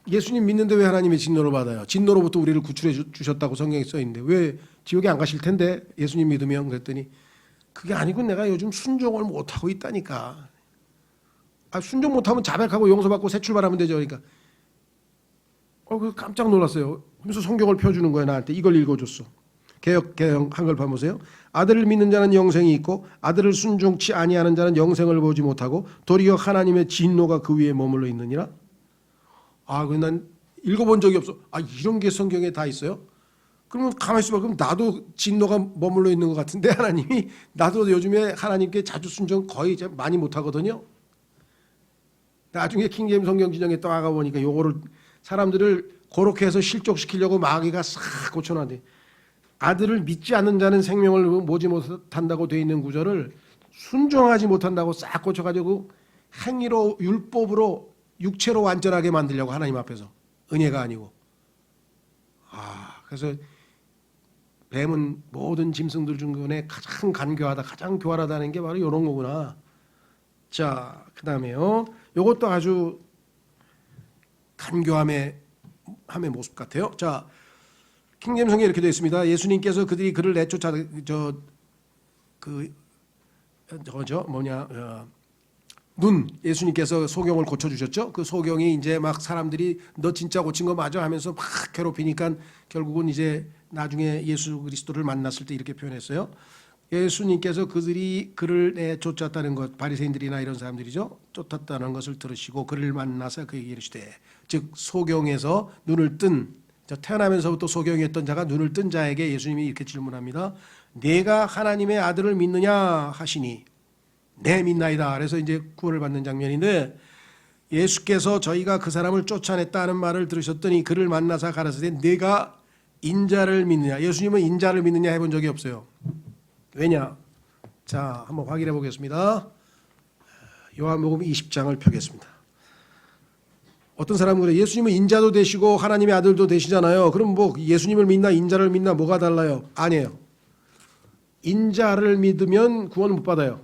예수님 믿는데 왜 하나님의 진노를 받아요? 진노로부터 우리를 구출해 주셨다고 성경에 써 있는데 왜 지옥에 안 가실 텐데 예수님 믿으면. 그랬더니 그게 아니고 내가 요즘 순종을 못하고 있다니까. 순종 못하면 자백하고 용서받고 새 출발하면 되죠. 그러니까 깜짝 놀랐어요. 그래서 성경을 펴주는 거예요. 나한테 이걸 읽어줬어. 개역 한글판 보세요. 아들을 믿는 자는 영생이 있고 아들을 순종치 아니하는 자는 영생을 보지 못하고 도리어 하나님의 진노가 그 위에 머물러 있느니라. 난 읽어본 적이 없어. 이런 게 성경에 다 있어요? 그러면 가만히 있어봐. 그럼 나도 진노가 머물러 있는 것 같은데 하나님이. 나도 요즘에 하나님께 자주 순종 거의 많이 못하거든요. 나중에 킹제임 성경 진영에 또 와가 보니까 요거를 사람들을 그렇게 해서 실족시키려고 마귀가 싹 고쳐놨는데 아들을 믿지 않는 자는 생명을 보지 못한다고 되어 있는 구절을 순종하지 못한다고 싹 고쳐가지고 행위로 율법으로 육체로 완전하게 만들려고 하나님 앞에서. 은혜가 아니고. 그래서 뱀은 모든 짐승들 중에 가장 간교하다, 가장 교활하다는 게 바로 이런 거구나. 자, 그 다음에요. 이것도 아주 간교함의 모습 같아요. 자, 킹제임 성경에 이렇게 되어 있습니다. 예수님께서 그들이 그를 내쫓아 예수님께서 소경을 고쳐주셨죠. 그 소경이 이제 막 사람들이 너 진짜 고친 거 맞아 하면서 막 괴롭히니까 결국은 이제 나중에 예수 그리스도를 만났을 때 이렇게 표현했어요. 예수님께서 그들이 그를 내쫓았다는 것, 바리새인들이나 이런 사람들이죠. 쫓았다는 것을 들으시고 그를 만나서 그에게 이르시되, 즉 소경에서 눈을 뜬, 태어나면서부터 소경이었던 자가 눈을 뜬 자에게 예수님이 이렇게 질문합니다. 네가 하나님의 아들을 믿느냐 하시니 네 믿나이다. 그래서 이제 구원을 받는 장면인데, 예수께서 저희가 그 사람을 쫓아냈다는 말을 들으셨더니 그를 만나서 가라사대 네가 인자를 믿느냐. 예수님은 인자를 믿느냐 해본 적이 없어요. 왜냐? 자, 한번 확인해 보겠습니다. 요한복음 20장을 펴겠습니다. 어떤 사람은 그래, 예수님은 인자도 되시고 하나님의 아들도 되시잖아요. 그럼 뭐 예수님을 믿나 인자를 믿나 뭐가 달라요? 아니에요. 인자를 믿으면 구원을 못 받아요.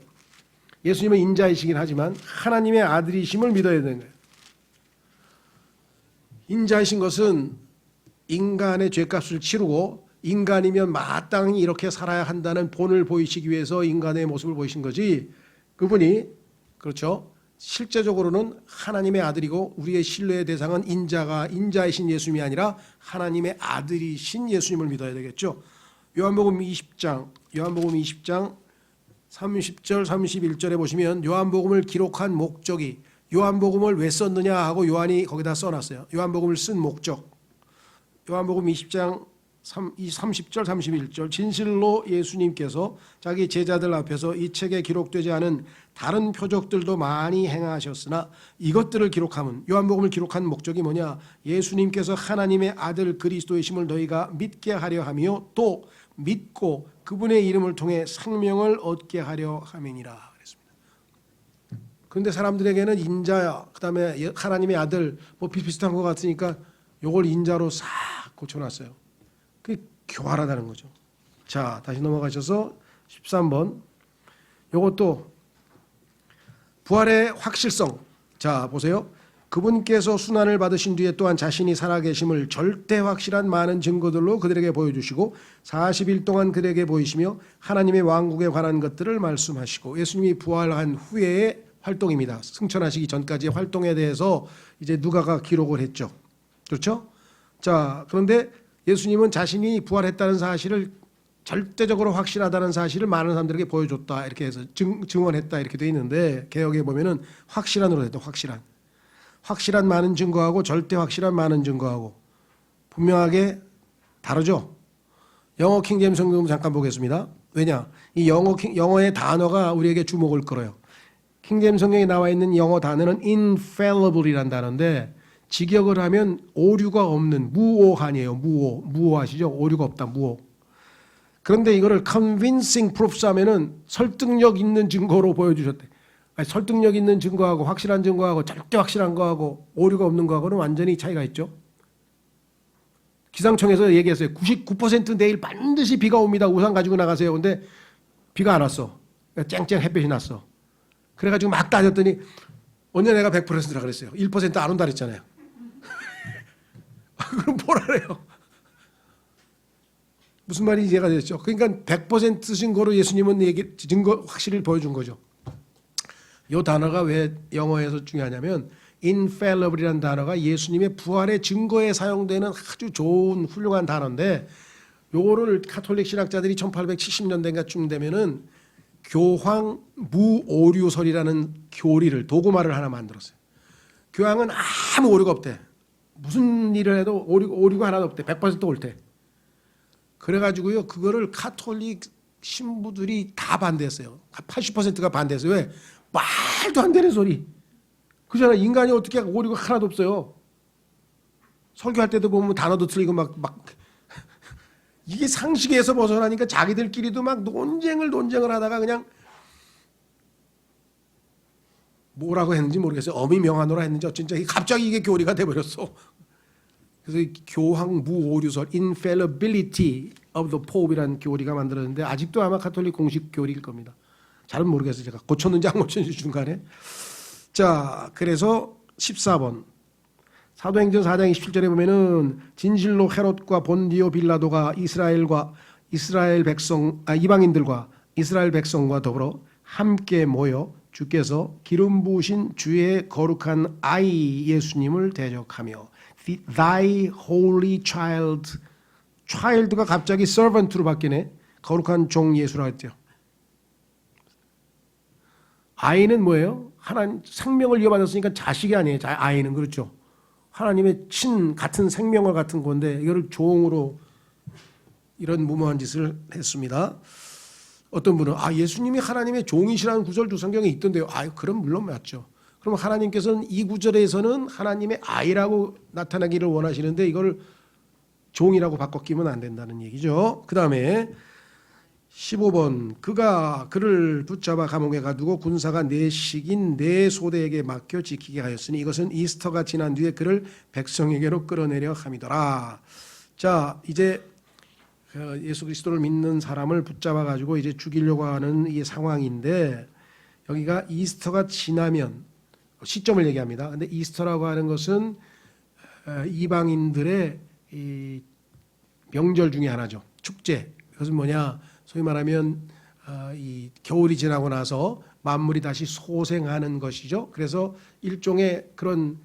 예수님은 인자이시긴 하지만 하나님의 아들이심을 믿어야 되는 거예요. 인자이신 것은 인간의 죄값을 치르고 인간이면 마땅히 이렇게 살아야 한다는 본을 보이시기 위해서 인간의 모습을 보이신 거지, 그분이 그렇죠. 실제적으로는 하나님의 아들이고 우리의 신뢰의 대상은 인자이신 예수님이 아니라 하나님의 아들이신 예수님을 믿어야 되겠죠. 요한복음 20장 30절 31절에 보시면 요한복음을 기록한 목적이, 요한복음을 왜 썼느냐 하고 요한이 거기다 써놨어요. 요한복음을 쓴 목적. 요한복음 20장 30절 31절, 진실로 예수님께서 자기 제자들 앞에서 이 책에 기록되지 않은 다른 표적들도 많이 행하셨으나 이것들을 기록함은, 요한복음을 기록한 목적이 뭐냐? 예수님께서 하나님의 아들 그리스도이심을 너희가 믿게 하려 하며 또 믿고 그분의 이름을 통해 생명을 얻게 하려 함이니라 그랬습니다. 그런데 사람들에게는 인자야, 그 다음에 하나님의 아들 뭐 비슷비슷한 것 같으니까 요걸 인자로 싹 고쳐놨어요. 그게 교활하다는 거죠. 자, 다시 넘어가셔서 13번. 요것도 부활의 확실성. 자, 보세요. 그분께서 순환을 받으신 뒤에 또한 자신이 살아계심을 절대 확실한 많은 증거들로 그들에게 보여주시고 40일 동안 그들에게 보이시며 하나님의 왕국에 관한 것들을 말씀하시고, 예수님이 부활한 후의 활동입니다. 승천하시기 전까지의 활동에 대해서 이제 누가가 기록을 했죠. 그렇죠? 자, 그런데 예수님은 자신이 부활했다는 사실을 절대적으로 확실하다는 사실을 많은 사람들에게 보여줬다, 이렇게 해서 증언했다 이렇게 돼 있는데, 개역에 보면은 확실한으로 됐다. 확실한 많은 증거하고 절대 확실한 많은 증거하고. 분명하게 다르죠. 영어 킹제임스 성경 잠깐 보겠습니다. 왜냐? 이 영어의 단어가 우리에게 주목을 끌어요. 킹제임스 성경에 나와 있는 영어 단어는 infallible이라는 단어인데 직역을 하면 오류가 없는 무오한이에요. 무오하시죠? 오류가 없다. 무오. 그런데 이거를 convincing proofs 하면은 설득력 있는 증거로 보여주셨대. 아니, 설득력 있는 증거하고 확실한 증거하고 절대 확실한 거하고 오류가 없는 거하고는 완전히 차이가 있죠. 기상청에서 얘기했어요. 99% 내일 반드시 비가 옵니다. 우산 가지고 나가세요. 근데 비가 안 왔어. 쨍쨍 햇볕이 났어. 그래가지고 막 따졌더니 언제 내가 100%라 그랬어요. 1%안 온다 그랬잖아요. 그럼 뭐라래요? 무슨 말인지 이해가 됐죠? 그러니까 100% 증거로 예수님은 증거 확실히 보여준 거죠. 이 단어가 왜 영어에서 중요하냐면 infallible이라는 단어가 예수님의 부활의 증거에 사용되는 아주 좋은 훌륭한 단어인데 요거를 카톨릭 신학자들이 1870년대인가쯤 되면은 교황 무오류설이라는 교리를 도구말을 하나 만들었어요. 교황은 아무 오류가 없대. 무슨 일을 해도 오류가 하나도 없대. 100% 옳대. 그래가지고요 그거를 카톨릭 신부들이 다 반대했어요. 80%가 반대했어요. 왜? 말도 안 되는 소리. 그잖아. 인간이 어떻게 오류가 하나도 없어요. 설교할 때도 보면 단어도 틀리고 막 이게 상식에서 벗어나니까 자기들끼리도 막 논쟁을 하다가 그냥 뭐라고 했는지 모르겠어요. 어미명한으로 했는지 어쩐지 갑자기 이게 교리가 돼버렸어. 그래서 교황 무오류설 infallibility of the pope이라는 교리가 만들어졌는데 아직도 아마 카톨릭 공식 교리일 겁니다. 잘은 모르겠어요. 제가 고쳤는지 안 고쳤는지 중간에. 자, 그래서 14번 사도행전 4장 27절에 보면은 진실로 헤롯과 본디오 빌라도가 이방인들과 이스라엘 백성과 더불어 함께 모여 주께서 기름 부으신 주의 거룩한 아이 예수님을 대적하며 Thy holy child, child가 갑자기 servant로 바뀌네. 거룩한 종 예수라고 했죠. 아이는 뭐예요? 하나님 생명을 이어받았으니까 자식이 아니에요. 아이는 그렇죠. 하나님의 같은 생명을 같은 건데 이거를 종으로 이런 무모한 짓을 했습니다. 어떤 분은 예수님이 하나님의 종이시라는 구절도 성경에 있던데요. 그럼 물론 맞죠. 그럼 하나님께서는 이 구절에서는 하나님의 아이라고 나타나기를 원하시는데 이걸 종이라고 바꿔 끼면 안 된다는 얘기죠. 그 다음에 15번 그가 그를 붙잡아 감옥에 가두고 군사가 네 식인 네 소대에게 맡겨 지키게 하였으니 이것은 이스터가 지난 뒤에 그를 백성에게로 끌어내려 함이더라. 자, 이제 예수 그리스도를 믿는 사람을 붙잡아 가지고 이제 죽이려고 하는 이 상황인데 여기가 이스터가 지나면 시점을 얘기합니다. 근데 이스터라고 하는 것은 이방인들의 이 명절 중에 하나죠. 축제. 그것은 뭐냐? 소위 말하면 이 겨울이 지나고 나서 만물이 다시 소생하는 것이죠. 그래서 일종의 그런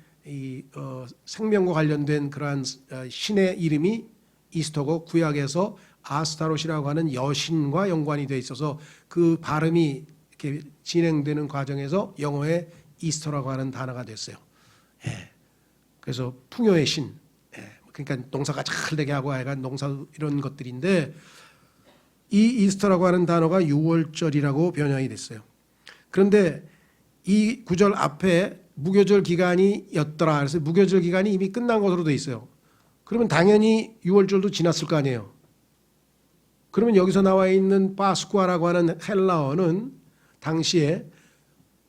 생명과 관련된 그러한 신의 이름이 이스터고 구약에서 아스타롯이라고 하는 여신과 연관이 되어 있어서 그 발음이 이렇게 진행되는 과정에서 영어의 이스터라고 하는 단어가 됐어요. 예. 그래서 풍요의 신. 예. 그러니까 농사가 잘 되게 하고 하여간 농사 이런 것들인데 이 이스터라고 하는 단어가 6월절이라고 변형이 됐어요. 그런데 이 구절 앞에 무교절 기간이었더라. 그래서 무교절 기간이 이미 끝난 것으로 되어 있어요. 그러면 당연히 6월절도 지났을 거 아니에요. 그러면 여기서 나와 있는 파스쿠아라고 하는 헬라어는 당시에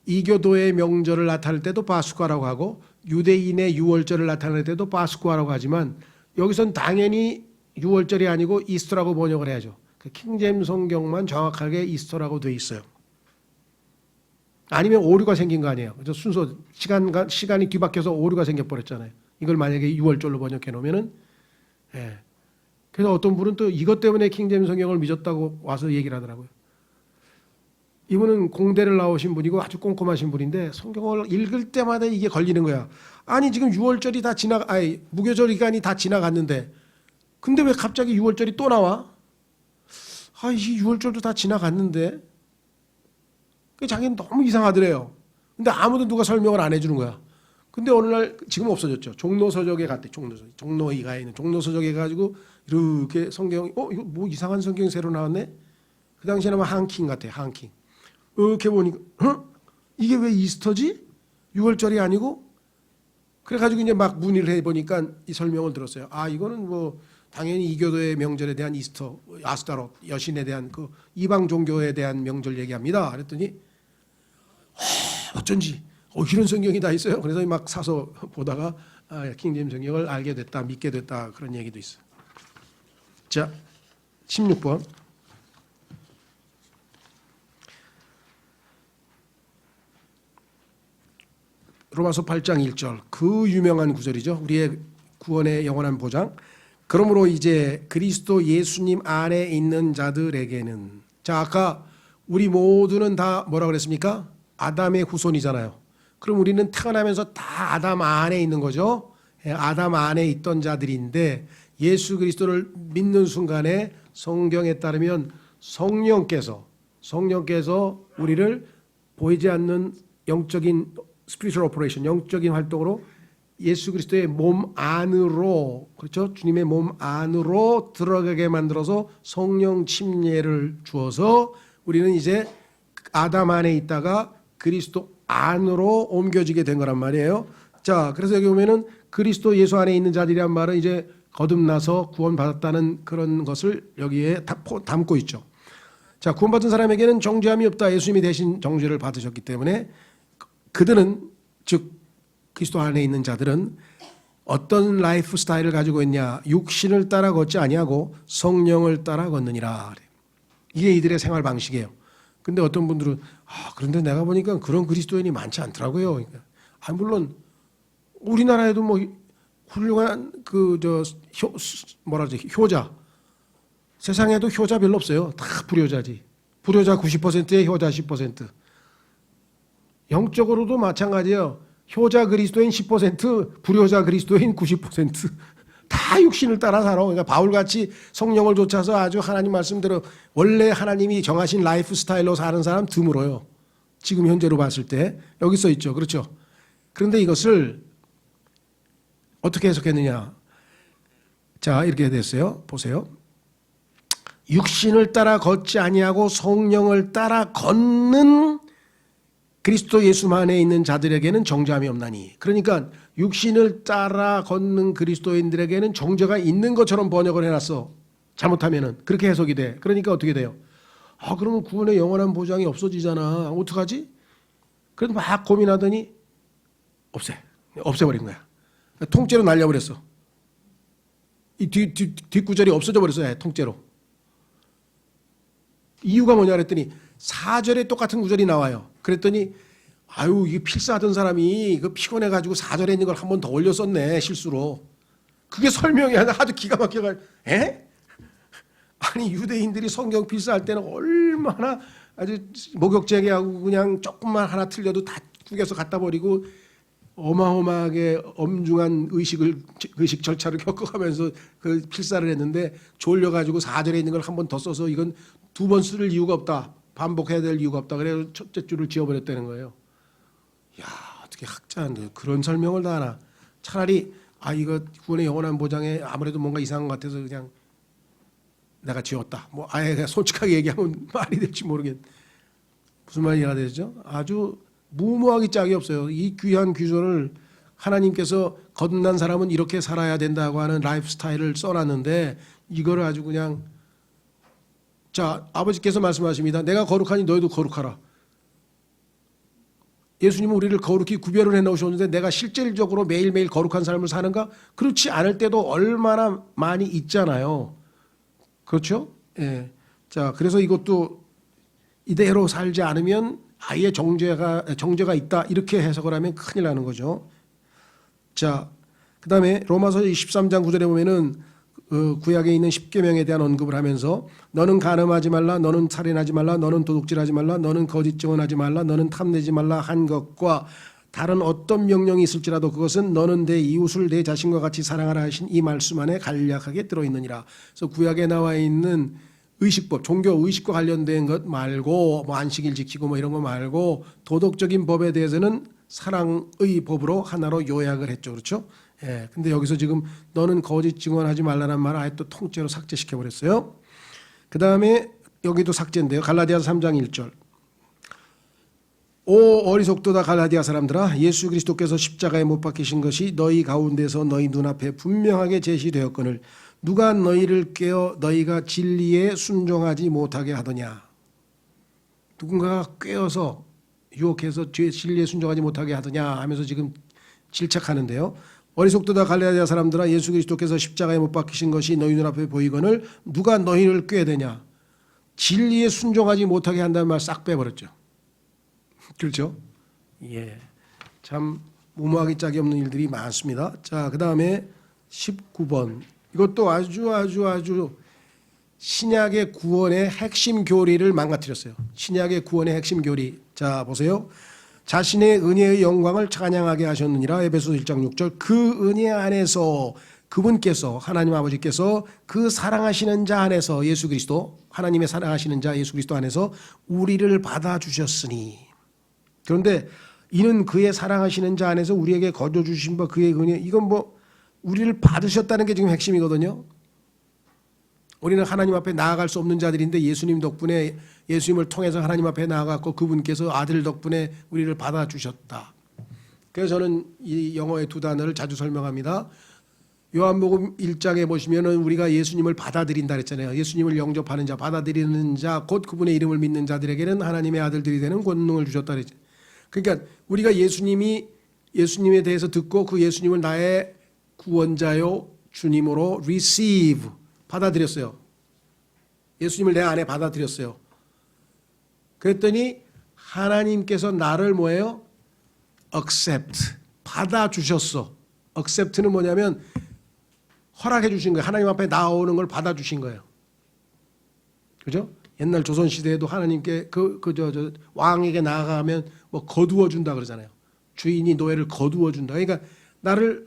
이교도의 명절을 나타낼 때도 파스쿠아라고 하고 유대인의 6월절을 나타낼 때도 파스쿠아라고 하지만 여기선 당연히 6월절이 아니고 이스터라고 번역을 해야죠. 킹제임스 성경만 정확하게 이스터라고 되어 있어요. 아니면 오류가 생긴 거 아니에요. 그래서 순서 시간이 뒤바뀌어서 오류가 생겨버렸잖아요. 이걸 만약에 6월절로 번역해 놓으면은 예. 그래서 어떤 분은 또 이것 때문에 킹제임스 성경을 믿었다고 와서 얘기를 하더라고요. 이분은 공대를 나오신 분이고 아주 꼼꼼하신 분인데 성경을 읽을 때마다 이게 걸리는 거야. 아니 지금 6월절이 다 무교절 기간이 다 지나갔는데 근데 왜 갑자기 6월절이 또 나와? 이 6월절도 다 지나갔는데 자기는 너무 이상하더래요. 근데 아무도 누가 설명을 안 해주는 거야. 근데 어느 날 지금 없어졌죠. 종로서적에 갔대. 종로이가에 있는 종로서적에 가지고 이렇게 성경이 이거 뭐 이상한 성경이 새로 나왔네. 그 당시에는 한킹 같아. 한킹. 이렇게 보니까 이게 왜 이스터지? 6월절이 아니고? 그래가지고 이제 막 문의를 해보니까 이 설명을 들었어요. 아 이거는 뭐 당연히 이교도의 명절에 대한 이스터, 아스타롯 여신에 대한 그 이방 종교에 대한 명절 얘기합니다. 그랬더니 어쩐지 이런 성경이 다 있어요. 그래서 막 사서 보다가 킹제임 성경을 알게 됐다, 믿게 됐다 그런 얘기도 있어요. 자, 16번. 로마서 8장 1절 그 유명한 구절이죠. 우리의 구원의 영원한 보장. 그러므로 이제 그리스도 예수님 안에 있는 자들에게는 자 아까 우리 모두는 다 뭐라 그랬습니까? 아담의 후손이잖아요. 그럼 우리는 태어나면서 다 아담 안에 있는 거죠. 아담 안에 있던 자들인데 예수 그리스도를 믿는 순간에 성경에 따르면 성령께서 우리를 보이지 않는 영적인 spiritual operation, 영적인 활동으로 예수 그리스도의 몸 안으로 그렇죠? 주님의 몸 안으로 들어가게 만들어서 성령 침례를 주어서 우리는 이제 아담 안에 있다가 그리스도 안으로 옮겨지게 된 거란 말이에요. 자, 그래서 여기 보면은 그리스도 예수 안에 있는 자들이란 말은 이제 거듭나서 구원받았다는 그런 것을 여기에 담고 있죠. 자, 구원받은 사람에게는 정죄함이 없다. 예수님이 대신 정죄를 받으셨기 때문에 그들은 즉 그리스도 안에 있는 자들은 어떤 라이프 스타일을 가지고 있냐? 육신을 따라 걷지 아니하고 성령을 따라 걷느니라. 이게 이들의 생활 방식이에요. 근데 어떤 분들은 그런데 내가 보니까 그런 그리스도인이 많지 않더라고요. 그러니까 물론 우리나라에도 뭐 훌륭한 효자 세상에도 효자 별로 없어요. 다 불효자지. 불효자 90%에 효자 10%. 영적으로도 마찬가지예요. 효자 그리스도인 10%, 불효자 그리스도인 90%. 다 육신을 따라 살아. 그러니까 바울같이 성령을 좇아서 아주 하나님 말씀대로 원래 하나님이 정하신 라이프 스타일로 사는 사람 드물어요. 지금 현재로 봤을 때 여기 써 있죠. 그렇죠? 그런데 이것을 어떻게 해석했느냐? 자, 이렇게 됐어요. 보세요. 육신을 따라 걷지 아니하고 성령을 따라 걷는 그리스도 예수 안에 있는 자들에게는 정죄함이 없나니. 그러니까 육신을 따라 걷는 그리스도인들에게는 정죄가 있는 것처럼 번역을 해놨어. 잘못하면은 그렇게 해석이 돼. 그러니까 어떻게 돼요? 그러면 구원의 영원한 보장이 없어지잖아. 어떡하지? 그래도 막 고민하더니 없애버린 거야. 통째로 날려버렸어. 이 뒷구절이 없어져 버렸어요. 통째로. 이유가 뭐냐 그랬더니 4절에 똑같은 구절이 나와요. 그랬더니 이게 필사하던 사람이 그 피곤해가지고 4절에 있는 걸 한 번 더 올려 썼네 실수로. 그게 설명이 아주 기가 막혀가지고 아니 유대인들이 성경 필사할 때는 얼마나 아주 목욕제기하고 그냥 조금만 하나 틀려도 다 구겨서 갖다 버리고 어마어마하게 엄중한 의식 절차를 겪어가면서 그 필사를 했는데 졸려가지고 4절에 있는 걸 한 번 더 써서 이건 두 번 쓸 이유가 없다. 반복해야 될 이유가 없다. 그래서 첫째 줄을 지워버렸다는 거예요. 야, 어떻게 학자인데 그런 설명을 다 하나. 차라리 이거 구원의 영원한 보장에 아무래도 뭔가 이상한 것 같아서 그냥 내가 지웠다. 뭐 아예 그냥 솔직하게 얘기하면 말이 될지 모르겠. 무슨 말이가 되죠? 아주 무모하기 짝이 없어요. 이 귀한 규절을 하나님께서 거듭난 사람은 이렇게 살아야 된다고 하는 라이프 스타일을 써놨는데 이거를 아주 그냥 자, 아버지께서 말씀하십니다. 내가 거룩하니 너희도 거룩하라. 예수님은 우리를 거룩히 구별을 해놓으셨는데 내가 실질적으로 매일매일 거룩한 삶을 사는가? 그렇지 않을 때도 얼마나 많이 있잖아요. 그렇죠? 예. 자, 그래서 이것도 이대로 살지 않으면 아예 정죄가 있다. 이렇게 해석을 하면 큰일 나는 거죠. 자, 그 다음에 로마서 23장 9절에 보면은 구약에 있는 십계명에 대한 언급을 하면서 너는 간음하지 말라, 너는 살인하지 말라, 너는 도둑질하지 말라, 너는 거짓 증언하지 말라, 너는 탐내지 말라 한 것과 다른 어떤 명령이 있을지라도 그것은 너는 내 이웃을 내 자신과 같이 사랑하라 하신 이 말씀 안에 간략하게 들어있느니라. 그래서 구약에 나와 있는 의식법, 종교 의식과 관련된 것 말고 뭐 안식일 지키고 뭐 이런 거 말고 도덕적인 법에 대해서는 사랑의 법으로 하나로 요약을 했죠. 그렇죠? 예. 근데 여기서 지금 너는 거짓 증언하지 말라는 말을 아예 또 통째로 삭제시켜 버렸어요. 그 다음에 여기도 삭제인데요. 갈라디아서 3장 1절. 오 어리석도다 갈라디아 사람들아, 예수 그리스도께서 십자가에 못 박히신 것이 너희 가운데서 너희 눈앞에 분명하게 제시되었거늘 누가 너희를 꾀어 너희가 진리에 순종하지 못하게 하더냐. 누군가가 꾀어서 유혹해서 진리에 순종하지 못하게 하더냐 하면서 지금 질책하는데요. 어리석도다 갈라디아 사람들아, 예수 그리스도께서 십자가에 못 박히신 것이 너희 눈앞에 보이거늘 누가 너희를 꾀되냐. 진리에 순종하지 못하게 한다는 말 싹 빼버렸죠. 그렇죠? 예. 참 무모하기 짝이 없는 일들이 많습니다. 자, 그 다음에 19번. 이것도 아주 신약의 구원의 핵심 교리를 망가뜨렸어요. 신약의 구원의 핵심 교리. 자, 보세요. 자신의 은혜의 영광을 찬양하게 하셨느니라. 에베소 1장 6절. 그 은혜 안에서 그분께서, 하나님 아버지께서 그 사랑하시는 자 안에서, 예수 그리스도, 하나님의 사랑하시는 자 예수 그리스도 안에서 우리를 받아주셨으니. 그런데 이는 그의 사랑하시는 자 안에서 우리에게 거저 주신 바 그의 은혜, 이건 뭐 우리를 받으셨다는 게 지금 핵심이거든요. 우리는 하나님 앞에 나아갈 수 없는 자들인데 예수님 덕분에, 예수님을 통해서 하나님 앞에 나아갔고 그분께서 아들 덕분에 우리를 받아주셨다. 그래서 저는 이 영어의 두 단어를 자주 설명합니다. 요한복음 1장에 보시면은 우리가 예수님을 받아들인다 그랬잖아요. 예수님을 영접하는 자, 받아들이는 자, 곧 그분의 이름을 믿는 자들에게는 하나님의 아들들이 되는 권능을 주셨다 그랬죠. 그러니까 우리가 예수님에 대해서 듣고 그 예수님을 나의 구원자요 주님으로 receive, 받아들였어요. 예수님을 내 안에 받아들였어요. 그랬더니 하나님께서 나를 뭐예요? accept, 받아주셨어. accept는 뭐냐면 허락해 주신 거예요. 하나님 앞에 나오는 걸 받아주신 거예요. 그죠? 옛날 조선시대에도 하나님께 왕에게 나아가면 뭐 거두어 준다 그러잖아요. 주인이 노예를 거두어 준다. 그러니까 나를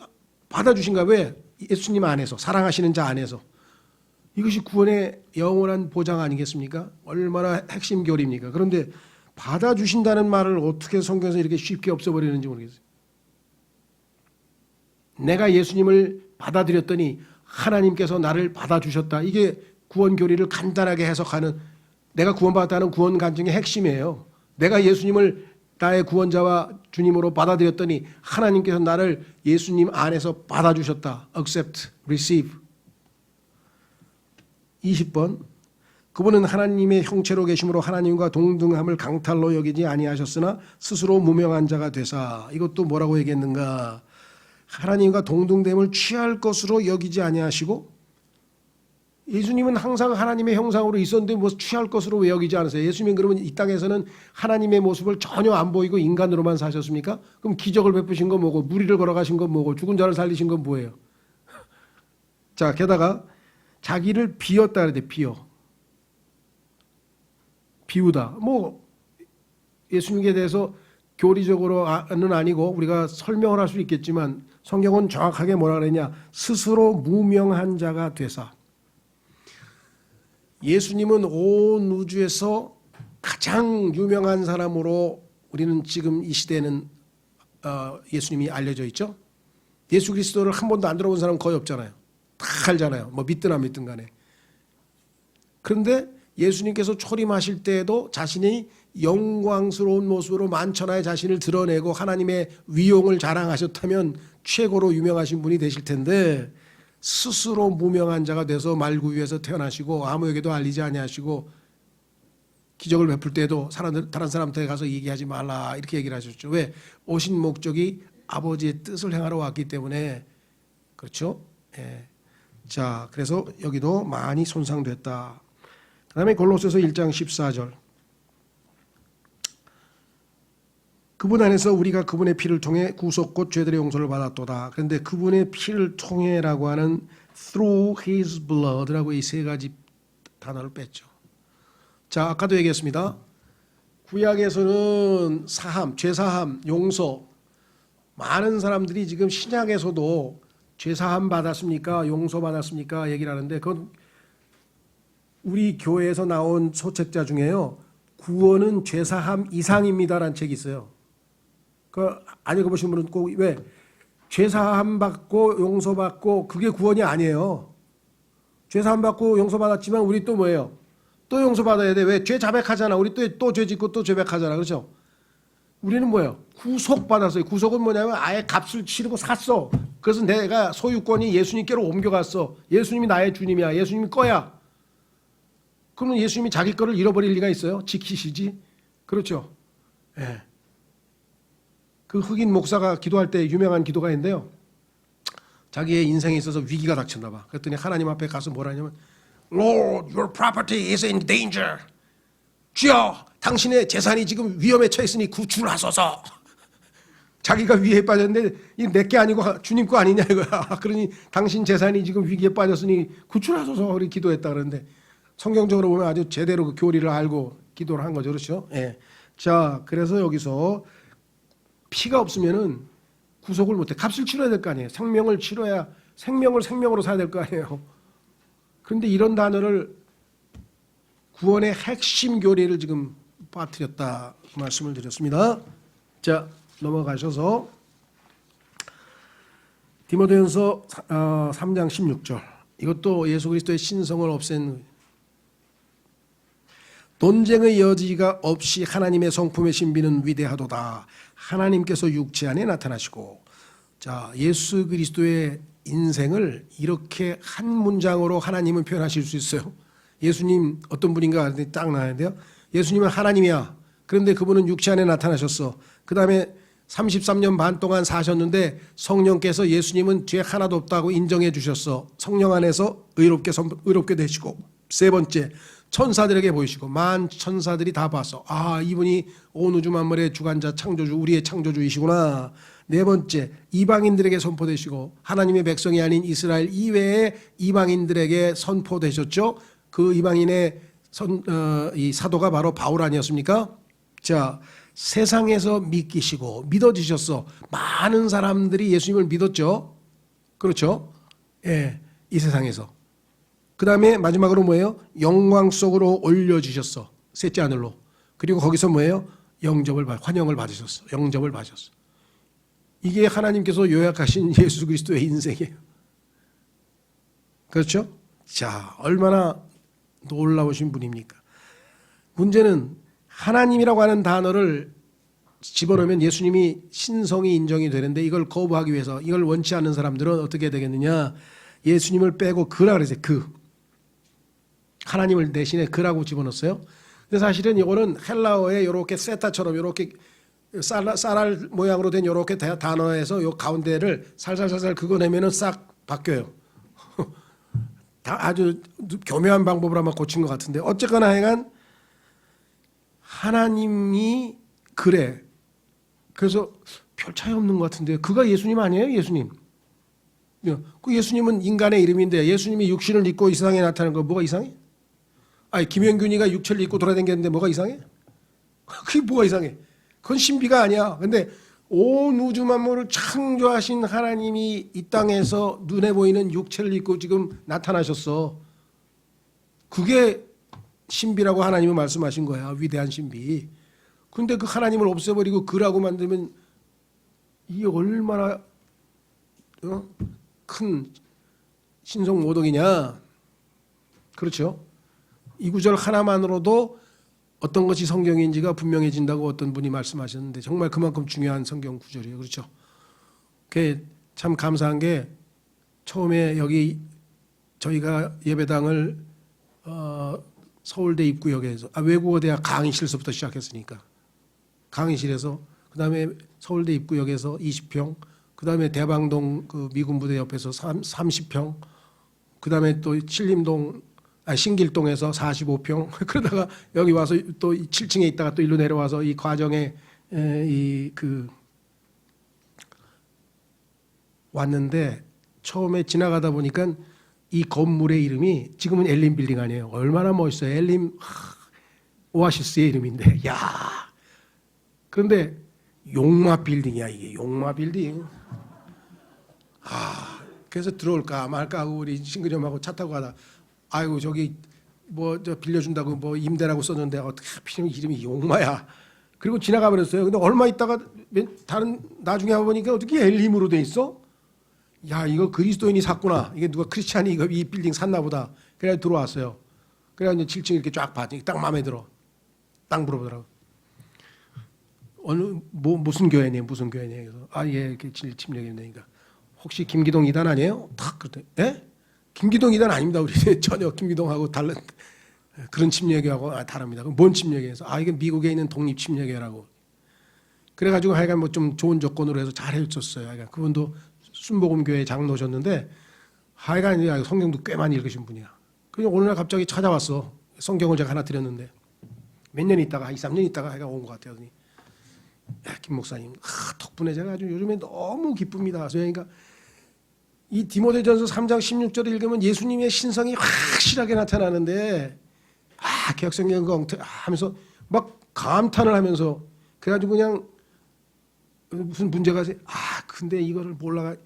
받아주신 거야. 왜? 예수님 안에서, 사랑하시는 자 안에서. 이것이 구원의 영원한 보장 아니겠습니까? 얼마나 핵심 교리입니까? 그런데 받아주신다는 말을 어떻게 성경에서 이렇게 쉽게 없애버리는지 모르겠어요. 내가 예수님을 받아들였더니 하나님께서 나를 받아주셨다. 이게 구원 교리를 간단하게 해석하는, 내가 구원받았다는 구원 간증의 핵심이에요. 내가 예수님을 나의 구원자와 주님으로 받아들였더니 하나님께서 나를 예수님 안에서 받아주셨다. accept, receive. 20번. 그분은 하나님의 형체로 계심으로 하나님과 동등함을 강탈로 여기지 아니하셨으나 스스로 무명한 자가 되사. 이것도 뭐라고 얘기했는가? 하나님과 동등됨을 취할 것으로 여기지 아니하시고, 예수님은 항상 하나님의 형상으로 있었는데 뭐 취할 것으로 왜 여기지 않으세요? 예수님 그러면 이 땅에서는 하나님의 모습을 전혀 안 보이고 인간으로만 사셨습니까? 그럼 기적을 베푸신 건 뭐고, 무리를 걸어가신 건 뭐고, 죽은 자를 살리신 건 뭐예요? 자, 게다가 자기를 비웠다 그래야 돼. 비우다. 뭐 예수님에 대해서 교리적으로는 아니고 우리가 설명을 할 수 있겠지만 성경은 정확하게 뭐라 그러냐? 스스로 무명한 자가 되사. 예수님은 온 우주에서 가장 유명한 사람으로 우리는 지금 이 시대에는 예수님이 알려져 있죠. 예수 그리스도를 한 번도 안 들어본 사람은 거의 없잖아요. 다 알잖아요. 뭐 믿든 안 믿든 간에. 그런데 예수님께서 초림하실 때에도 자신이 영광스러운 모습으로 만천하에 자신을 드러내고 하나님의 위용을 자랑하셨다면 최고로 유명하신 분이 되실 텐데, 스스로 무명한 자가 돼서 말구유에서 태어나시고 아무에게도 알리지 아니하시고 기적을 베풀 때도 다른 사람한테 가서 얘기하지 말라 이렇게 얘기를 하셨죠. 왜? 오신 목적이 아버지의 뜻을 행하러 왔기 때문에. 그렇죠? 예. 자, 그래서 여기도 많이 손상됐다. 그 다음에 골로새서 1장 14절. 그분 안에서 우리가 그분의 피를 통해 구속 곧 죄들의 용서를 받았도다. 그런데 그분의 피를 통해라고 하는 through his blood라고 이 세 가지 단어를 뺐죠. 자, 아까도 얘기했습니다. 구약에서는 사함, 죄사함, 용서. 많은 사람들이 지금 신약에서도 죄사함 받았습니까? 용서 받았습니까? 얘기를 하는데 그건 우리 교회에서 나온 소책자 중에요. 구원은 죄사함 이상입니다라는 책이 있어요. 안 읽어보신 분은 꼭 왜 죄사함 받고 용서받고 그게 구원이 아니에요. 죄사함 받고 용서받았지만 우리 또 뭐예요? 또 용서받아야 돼. 왜? 죄 자백하잖아. 우리 또 죄 짓고 또 죄백하잖아. 그렇죠? 우리는 뭐예요? 구속받았어요. 구속은 뭐냐면 아예 값을 치르고 샀어. 그래서 내가 소유권이 예수님께로 옮겨갔어. 예수님이 나의 주님이야. 예수님이 거야. 그러면 예수님이 자기 거를 잃어버릴 리가 있어요? 지키시지. 그렇죠? 예. 그 흑인 목사가 기도할 때 유명한 기도가 있는데요. 자기의 인생에 있어서 위기가 닥쳤나 봐. 그랬더니 하나님 앞에 가서 뭐라 하냐면 Lord, your property is in danger. 주여, 당신의 재산이 지금 위험에 처했으니 구출하소서. 자기가 위기에 빠졌는데 이 내게 아니고 주님 거 아니냐 이거야. 그러니 당신 재산이 지금 위기에 빠졌으니 구출하소서 우리 기도했다 그러는데 성경적으로 보면 아주 제대로 그 교리를 알고 기도를 한 거죠. 그렇죠? 예. 자, 그래서 여기서 피가 없으면은 구속을 못해. 값을 치러야 될 거 아니에요. 생명을 치러야 생명으로 사야 될 거 아니에요. 그런데 이런 단어를 구원의 핵심 교리를 지금 빠뜨렸다 말씀을 드렸습니다. 자, 넘어가셔서 디모데전서 3장 16절. 이것도 예수 그리스도의 신성을 없앤 논쟁의 여지가 없이 하나님의 성품의 신비는 위대하도다. 하나님께서 육체 안에 나타나시고. 자, 예수 그리스도의 인생을 이렇게 한 문장으로 하나님은 표현하실 수 있어요. 예수님 어떤 분인가 딱 나왔는데요. 예수님은 하나님이야. 그런데 그분은 육체 안에 나타나셨어. 그 다음에 33년 반 동안 사셨는데 성령께서 예수님은 죄 하나도 없다고 인정해 주셨어. 성령 안에서 의롭게 되시고. 세 번째, 천사들에게 보이시고 만 천사들이 다 봤어. 아, 이분이 온 우주 만물의 주관자 창조주, 우리의 창조주이시구나. 네 번째, 이방인들에게 선포되시고 하나님의 백성이 아닌 이스라엘 이외의 이방인들에게 선포되셨죠. 그 이방인의 이 사도가 바로 바울 아니었습니까? 자, 세상에서 믿기시고 믿어지셨어. 많은 사람들이 예수님을 믿었죠. 그렇죠? 예, 이 세상에서. 그 다음에 마지막으로 뭐예요? 영광 속으로 올려주셨어. 셋째 하늘로. 그리고 거기서 뭐예요? 환영을 받으셨어. 영접을 받으셨어. 이게 하나님께서 요약하신 예수 그리스도의 인생이에요. 그렇죠? 자, 얼마나 놀라우신 분입니까? 문제는 하나님이라고 하는 단어를 집어넣으면 예수님이 신성이 인정이 되는데 이걸 거부하기 위해서 이걸 원치 않는 사람들은 어떻게 되겠느냐? 예수님을 빼고 그라 그랬어요. 하나님을 대신에 그라고 집어넣었어요. 근데 사실은 이거는 헬라어에 이렇게 세타처럼 이렇게 쌀알 모양으로 된 이렇게 단어에서 요 가운데를 살살살살 긁어내면은 싹 바뀌어요. 다 아주 교묘한 방법으로 아마 고친 것 같은데 어쨌거나 하여간 하나님이 그래. 그래서 별 차이 없는 것 같은데 그가 예수님 아니에요? 예수님. 그 예수님은 인간의 이름인데 예수님이 육신을 입고 이 세상에 나타나는 거 뭐가 이상해? 아니 김영균이가 육체를 입고 돌아다녔는데 뭐가 이상해? 그게 뭐가 이상해? 그건 신비가 아니야. 근데 온 우주 만물을 창조하신 하나님이 이 땅에서 눈에 보이는 육체를 입고 지금 나타나셨어. 그게 신비라고 하나님은 말씀하신 거야. 위대한 신비. 근데 그 하나님을 없애버리고 그라고 만들면 이게 얼마나 큰 신성 모독이냐. 그렇죠? 이 구절 하나만으로도 어떤 것이 성경인지가 분명해진다고 어떤 분이 말씀하셨는데 정말 그만큼 중요한 성경 구절이에요. 그렇죠? 그게 참 감사한 게 처음에 여기 저희가 예배당을 서울대 입구역에서 외국어대학 강의실서부터 시작했으니까 강의실에서 그다음에 서울대 입구역에서 20평 그다음에 대방동 그 미군 부대 옆에서 30평 그다음에 또 신길동에서 45평 그러다가 여기 와서 또 7층에 있다가 또 일로 내려와서 이 과정에 왔는데 처음에 지나가다 보니까 이 건물의 이름이 지금은 엘림 빌딩 아니에요. 얼마나 멋있어요. 엘림 오아시스의 이름인데 야 그런데 용마 빌딩이야. 이게 용마 빌딩. 그래서 들어올까 말까 하고 우리 친구님하고 차 타고 가다 아이고 저기 뭐 저 빌려준다고 뭐 임대라고 썼는데 어떻게 하필이면 이름이 용마야. 그리고 지나가 버렸어요. 근데 얼마 있다가 다른 나중에 보니까 어떻게 엘림으로 돼 있어? 야, 이거 그리스도인이 샀구나. 이게 누가 크리스찬이 이거 이 빌딩 샀나 보다. 그래 들어왔어요. 그래 이제 7층 이렇게 쫙 봤더니 딱 마음에 들어. 딱 물어보더라고. 어느 무슨 교회니? 무슨 교회니? 그래서 예, 이렇게 침례교회니까 혹시 김기동 이단 아니에요? 탁 그랬더니 예? 김기동 이단 아닙니다. 우리 전혀 김기동하고 다른 그런 침례교하고 다릅니다. 그럼 뭔 침례교에서 이게 미국에 있는 독립 침례교라고. 그래가지고 하여간 뭐 좀 좋은 조건으로 해서 잘 해줬어요. 하여간 그분도 순복음교회 장로셨는데 하여간 성경도 꽤 많이 읽으신 분이야. 그냥 어느 날 갑자기 찾아왔어. 성경을 제가 하나 드렸는데 몇 년 있다가 한 2, 3년 있다가 하여간 온 것 같아요. 야, 김 목사님 덕분에 제가 아주 요즘에 너무 기쁩니다. 그러니까 이 디모데전서 3장 16절을 읽으면 예수님의 신성이 확실하게 나타나는데 개혁성경 하면서 막 감탄을 하면서 그래가지고 그냥 무슨 문제가 근데 이거를 몰라가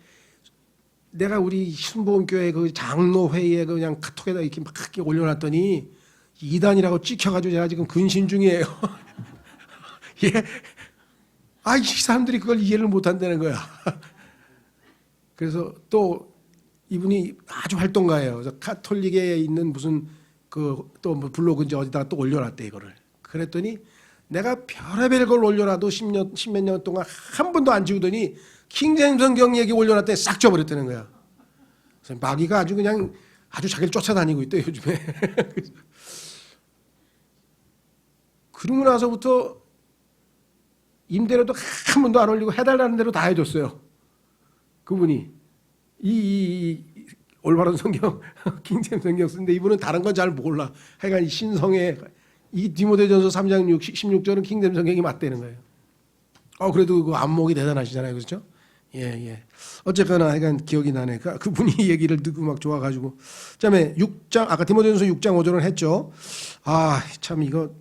내가 우리 순복음교회 그 장로회의에 그냥 카톡에다 이렇게 막 올려놨더니 이단이라고 찍혀가지고 제가 지금 근신 중이에요. 예. 이 사람들이 그걸 이해를 못한다는 거야. 그래서 또 이분이 아주 활동가예요. 그래서 카톨릭에 있는 무슨 또 뭐 블로그인지 어디다가 또 올려놨대 이거를. 그랬더니 내가 별의별 걸 올려놔도 십몇 년 동안 한 번도 안 지우더니 킹제임스 성경 얘기 올려놨더니 싹 지워버렸다는 거야. 그래서 마귀가 아주 그냥 아주 자기를 쫓아다니고 있대 요즘에. 그러고 나서부터 임대료도 한 번도 안 올리고 해달라는 대로 다 해줬어요. 그분이 이 올바른 성경 킹제임스 성경 쓰는데 이분은 다른 건 잘 몰라. 하여간 신성의 이 디모데전서 3장 16절은 킹제임스 성경이 맞대는 거예요. 그래도 그 안목이 대단하시잖아요, 그렇죠? 예. 어쨌거나 하여간 기억이 나네. 그분이 얘기를 듣고 막 좋아가지고. 그다음에 6장 아까 디모데전서 6장 5절은 했죠. 참 이거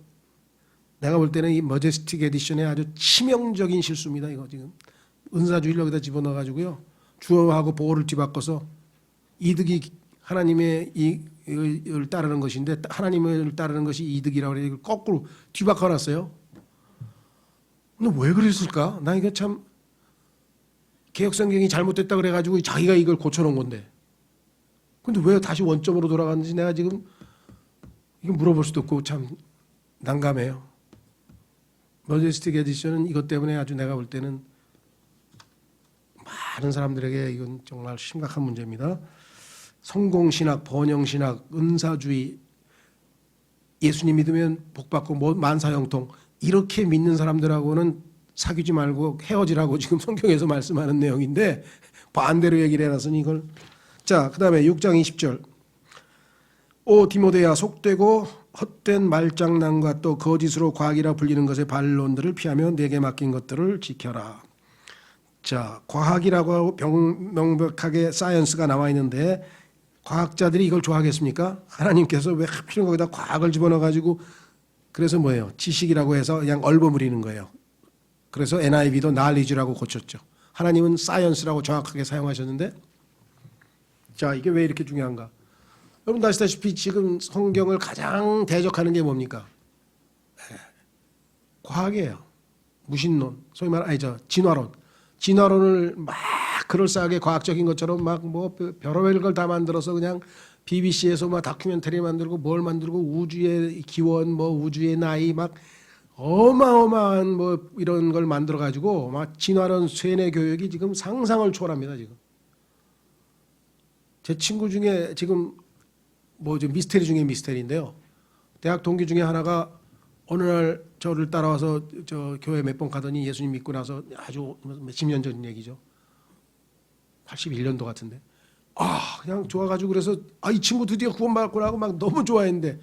내가 볼 때는 이 머제스틱 에디션의 아주 치명적인 실수입니다. 이거 지금 은사주의를 여기다 집어넣어가지고요. 주어하고 보호를 뒤바꿔서 이득이 하나님의 이를 따르는 것인데 하나님을 따르는 것이 이득이라고 해서 거꾸로 뒤바꿔놨어요. 근데 왜 그랬을까? 나 이거 참 개혁성경이 잘못됐다 그래가지고 자기가 이걸 고쳐놓은 건데. 근데 왜 다시 원점으로 돌아갔는지 내가 지금 이거 물어볼 수도 없고 참 난감해요. 머제스틱 에디션은 이것 때문에 아주 내가 볼 때는 많은 사람들에게 이건 정말 심각한 문제입니다. 성공신학, 번영신학, 은사주의, 예수님 믿으면 복받고 만사형통 이렇게 믿는 사람들하고는 사귀지 말고 헤어지라고 지금 성경에서 말씀하는 내용인데 반대로 얘기를 해놨으니 이걸. 자, 그 다음에 6장 20절. 오 디모데야, 속되고 헛된 말장난과 또 거짓으로 과학이라 불리는 것의 반론들을 피하며 내게 맡긴 것들을 지켜라. 자, 과학이라고 명백하게 사이언스가 나와 있는데 과학자들이 이걸 좋아하겠습니까? 하나님께서 왜 하필 거기다 과학을 집어넣어가지고 그래서 뭐예요? 지식이라고 해서 그냥 얼버무리는 거예요. 그래서 NIV도 knowledge라고 고쳤죠. 하나님은 사이언스라고 정확하게 사용하셨는데 자, 이게 왜 이렇게 중요한가? 여러분 아시다시피 지금 성경을 가장 대적하는 게 뭡니까? 과학이에요. 무신론, 소위 말하는 진화론. 진화론을 막 그럴싸하게 과학적인 것처럼 막 뭐 별의별 걸 다 만들어서 그냥 BBC에서 막 다큐멘터리 만들고 뭘 만들고 우주의 기원, 뭐 우주의 나이 막 어마어마한 뭐 이런 걸 만들어 가지고 막 진화론 쇠뇌 교육이 지금 상상을 초월합니다 지금. 제 친구 중에 지금 뭐 미스테리 중에 미스테리인데요. 대학 동기 중에 하나가 어느 날 저를 따라와서 저 교회 몇 번 가더니 예수님 믿고 나서 아주 몇십 년 전 얘기죠. 81년도 같은데. 그냥 좋아가지고 그래서 이 친구 드디어 구원받았구나 하고 막 너무 좋아했는데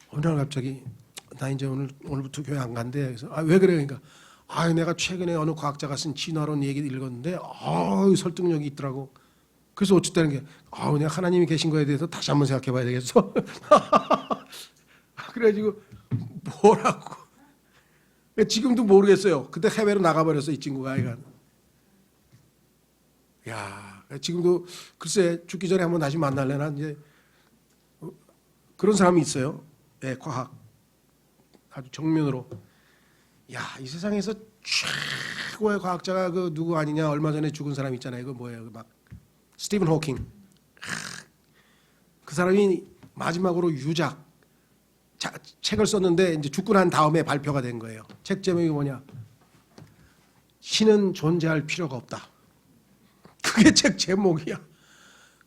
어느 날 갑자기 나 이제 오늘부터 교회 안 간대. 그래서 왜 그래? 그러니까 내가 최근에 어느 과학자가 쓴 진화론 얘기 읽었는데 설득력이 있더라고. 그래서 어쨌다는 게 그냥 하나님이 계신 거에 대해서 다시 한번 생각해 봐야 되겠어. 그래가지고 뭐라고 지금도 모르겠어요. 그때 해외로 나가버렸어 이 친구가. 야, 지금도 글쎄 죽기 전에 한번 다시 만날래나 이제 그런 사람이 있어요. 과학 아주 정면으로. 야, 이 세상에서 최고의 과학자가 그 누구 아니냐? 얼마 전에 죽은 사람 있잖아요. 그 뭐예요? 막 스티븐 호킹. 그 사람이 마지막으로 유작 책을 썼는데 이제 죽고 난 다음에 발표가 된 거예요. 책 제목이 뭐냐? 신은 존재할 필요가 없다. 그게 책 제목이야.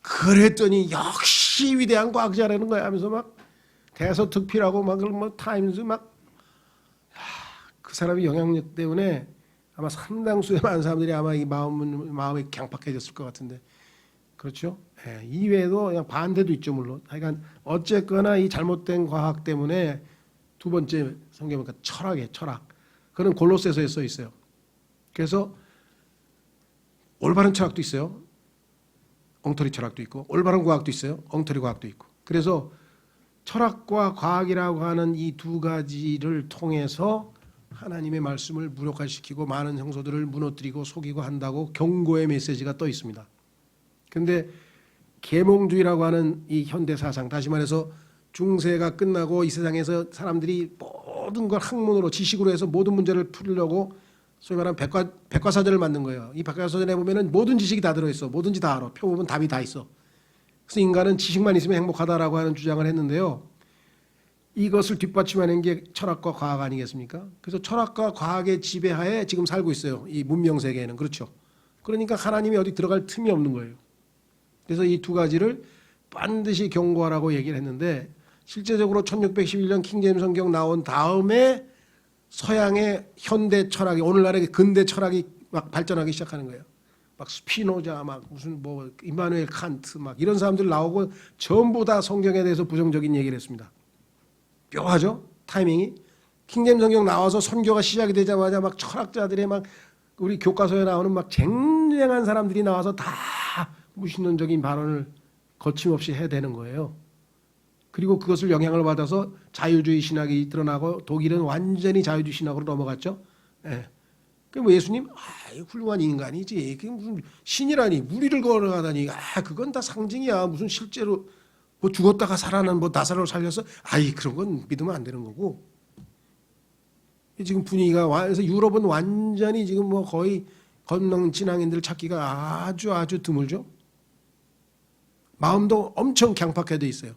그랬더니 역시 위대한 과학자라는 거야 하면서 막 대서특필하고 막 뭐 타임즈 막 그 사람의 영향력 때문에 아마 상당수의 많은 사람들이 아마 이 마음이 강팍해졌을 것 같은데 그렇죠? 예, 이외에도 그냥 반대도 있죠 물론. 하여간 어쨌거나 이 잘못된 과학 때문에 두 번째 성경 보니까 철학. 그는 골로새서에 써 있어요. 그래서 올바른 철학도 있어요. 엉터리 철학도 있고 올바른 과학도 있어요. 엉터리 과학도 있고. 그래서 철학과 과학이라고 하는 이 두 가지를 통해서 하나님의 말씀을 무력화시키고 많은 성도들을 무너뜨리고 속이고 한다고 경고의 메시지가 떠 있습니다. 그런데 계몽주의라고 하는 이 현대 사상, 다시 말해서 중세가 끝나고 이 세상에서 사람들이 모든 걸 학문으로 지식으로 해서 모든 문제를 풀려고 소위 말하는 백과사전을 만든 거예요. 이 백과사전에 보면은 모든 지식이 다 들어있어. 뭐든지 다 알아. 표 보면 답이 다 있어. 그래서 인간은 지식만 있으면 행복하다라고 하는 주장을 했는데요. 이것을 뒷받침하는 게 철학과 과학 아니겠습니까? 그래서 철학과 과학의 지배하에 지금 살고 있어요. 이 문명 세계에는. 그렇죠. 그러니까 하나님이 어디 들어갈 틈이 없는 거예요. 그래서 이 두 가지를 반드시 경고하라고 얘기를 했는데 실제적으로 1611년 킹제임스 성경 나온 다음에 서양의 현대 철학이 오늘날의 근대 철학이 막 발전하기 시작하는 거예요. 막 스피노자 막 무슨 뭐 임마누엘 칸트 막 이런 사람들 나오고 전부 다 성경에 대해서 부정적인 얘기를 했습니다. 묘하죠? 타이밍이. 킹제임스 성경 나와서 선교가 시작이 되자마자 막 철학자들의 막 우리 교과서에 나오는 막 쟁쟁한 사람들이 나와서 다 무신론적인 발언을 거침없이 해대는 거예요. 그리고 그것을 영향을 받아서 자유주의 신학이 드러나고 독일은 완전히 자유주의 신학으로 넘어갔죠. 예. 그럼 예수님 훌륭한 인간이지. 그게 무슨 신이라니 무리를 걸어가다니. 그건 다 상징이야. 무슨 실제로 뭐 죽었다가 살아난 뭐 나사로를 살려서 그런 건 믿으면 안 되는 거고. 지금 분위기가 그래서 유럽은 완전히 지금 뭐 거의 건능 진앙인들 찾기가 아주 드물죠. 마음도 엄청 강팍해 있어요.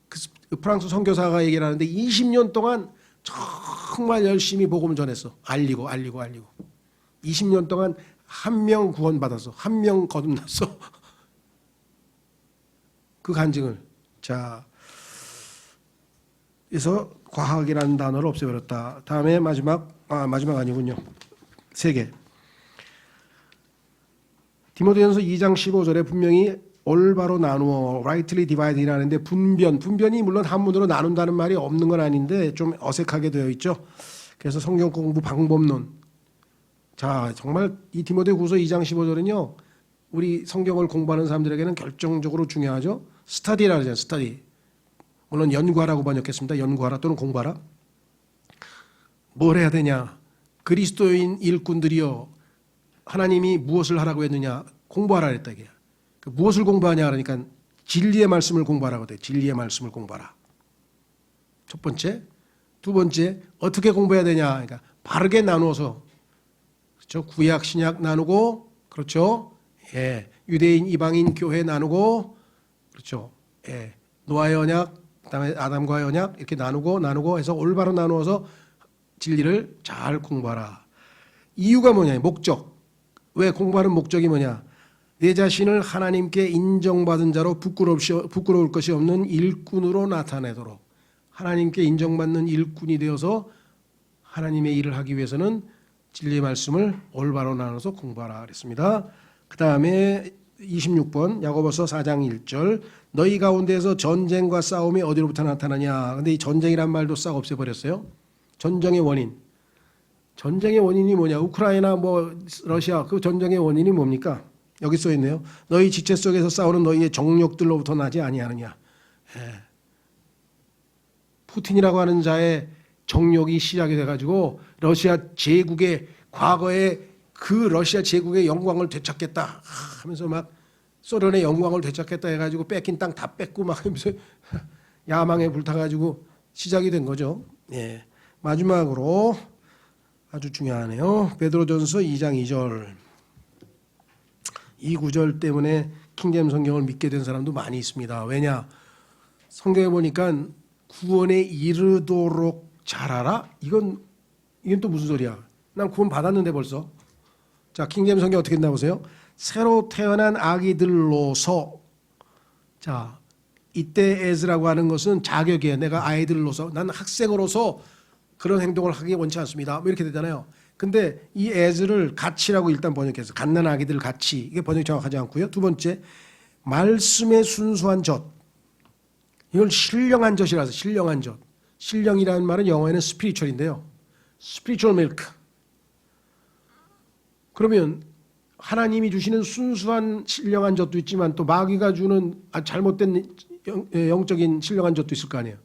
그 프랑스 선교사가 얘기를 하는데 20년 동안 정말 열심히 복음을 전했어. 알리고 20년 동안 한 명 구원받았어. 한 명 거듭났어. 그 간증을. 자, 그래서 과학이라는 단어를 없애버렸다. 다음에 마지막 아니군요. 3개. 디모데전서 2장 15절에 분명히 올바로 나누어 rightly divide이라는데 분변이 물론 한문으로 나눈다는 말이 없는 건 아닌데 좀 어색하게 되어 있죠. 그래서 성경 공부 방법론. 자, 정말 이 디모데후서 2장 15절은요. 우리 성경을 공부하는 사람들에게는 결정적으로 중요하죠. 스터디라 그러잖아요. 스터디. 물론 연구하라고 번역했습니다. 연구하라 또는 공부하라. 뭘 해야 되냐? 그리스도인 일꾼들이요. 하나님이 무엇을 하라고 했느냐? 공부하라 그랬다 이게. 무엇을 공부하냐 그러니까 진리의 말씀을 공부하라고 돼. 진리의 말씀을 공부하라. 첫 번째. 두 번째, 어떻게 공부해야 되냐? 그러니까 바르게 나누어서. 그렇죠? 구약, 신약 나누고, 그렇죠? 예. 유대인, 이방인, 교회 나누고, 그렇죠? 예. 노아의 언약, 그다음에 아담과의 언약 이렇게 나누고 해서 올바로 나누어서 진리를 잘 공부하라. 이유가 뭐냐? 목적. 왜 공부하는 목적이 뭐냐? 내 자신을 하나님께 인정받은 자로 부끄러울 것이 없는 일꾼으로 나타내도록 하나님께 인정받는 일꾼이 되어서 하나님의 일을 하기 위해서는 진리의 말씀을 올바로 나눠서 공부하라 그랬습니다. 그 다음에 26번 야고보서 4장 1절 너희 가운데에서 전쟁과 싸움이 어디로부터 나타나냐. 근데 이 전쟁이란 말도 싹 없애버렸어요. 전쟁의 원인이 뭐냐. 우크라이나 뭐 러시아 그 전쟁의 원인이 뭡니까? 여기 써 있네요. 너희 지체 속에서 싸우는 너희의 정욕들로부터 나지 아니하느냐. 푸틴이라고 하는 자의 정욕이 시작이 돼가지고 러시아 제국의 과거에 그 러시아 제국의 영광을 되찾겠다 하면서 막 소련의 영광을 되찾겠다 해가지고 뺏긴 땅 다 뺏고 막 하면서 야망에 불타가지고 시작이 된 거죠. 예. 마지막으로 아주 중요하네요. 베드로전서 2장 2절. 이 구절 때문에 킹제임 성경을 믿게 된 사람도 많이 있습니다. 왜냐? 성경에 보니까 구원에 이르도록 잘하라? 이건 또 무슨 소리야? 난 구원 받았는데 벌써. 자, 킹제임 성경 어떻게 했나 보세요. 새로 태어난 아기들로서. 자, 이때 as라고 하는 것은 자격이에요. 내가 아이들로서, 난 학생으로서 그런 행동을 하기 원치 않습니다. 뭐 이렇게 되잖아요. 근데 이 as를 가치라고 일단 번역해서 갓난 아기들 가치, 이게 번역이 정확하지 않고요. 두 번째, 말씀의 순수한 젖. 이걸 신령한 젖이라서 신령한 젖. 신령이라는 말은 영어에는 spiritual인데요. spiritual milk. 그러면 하나님이 주시는 순수한 신령한 젖도 있지만 또 마귀가 주는 잘못된 영적인 신령한 젖도 있을 거 아니에요.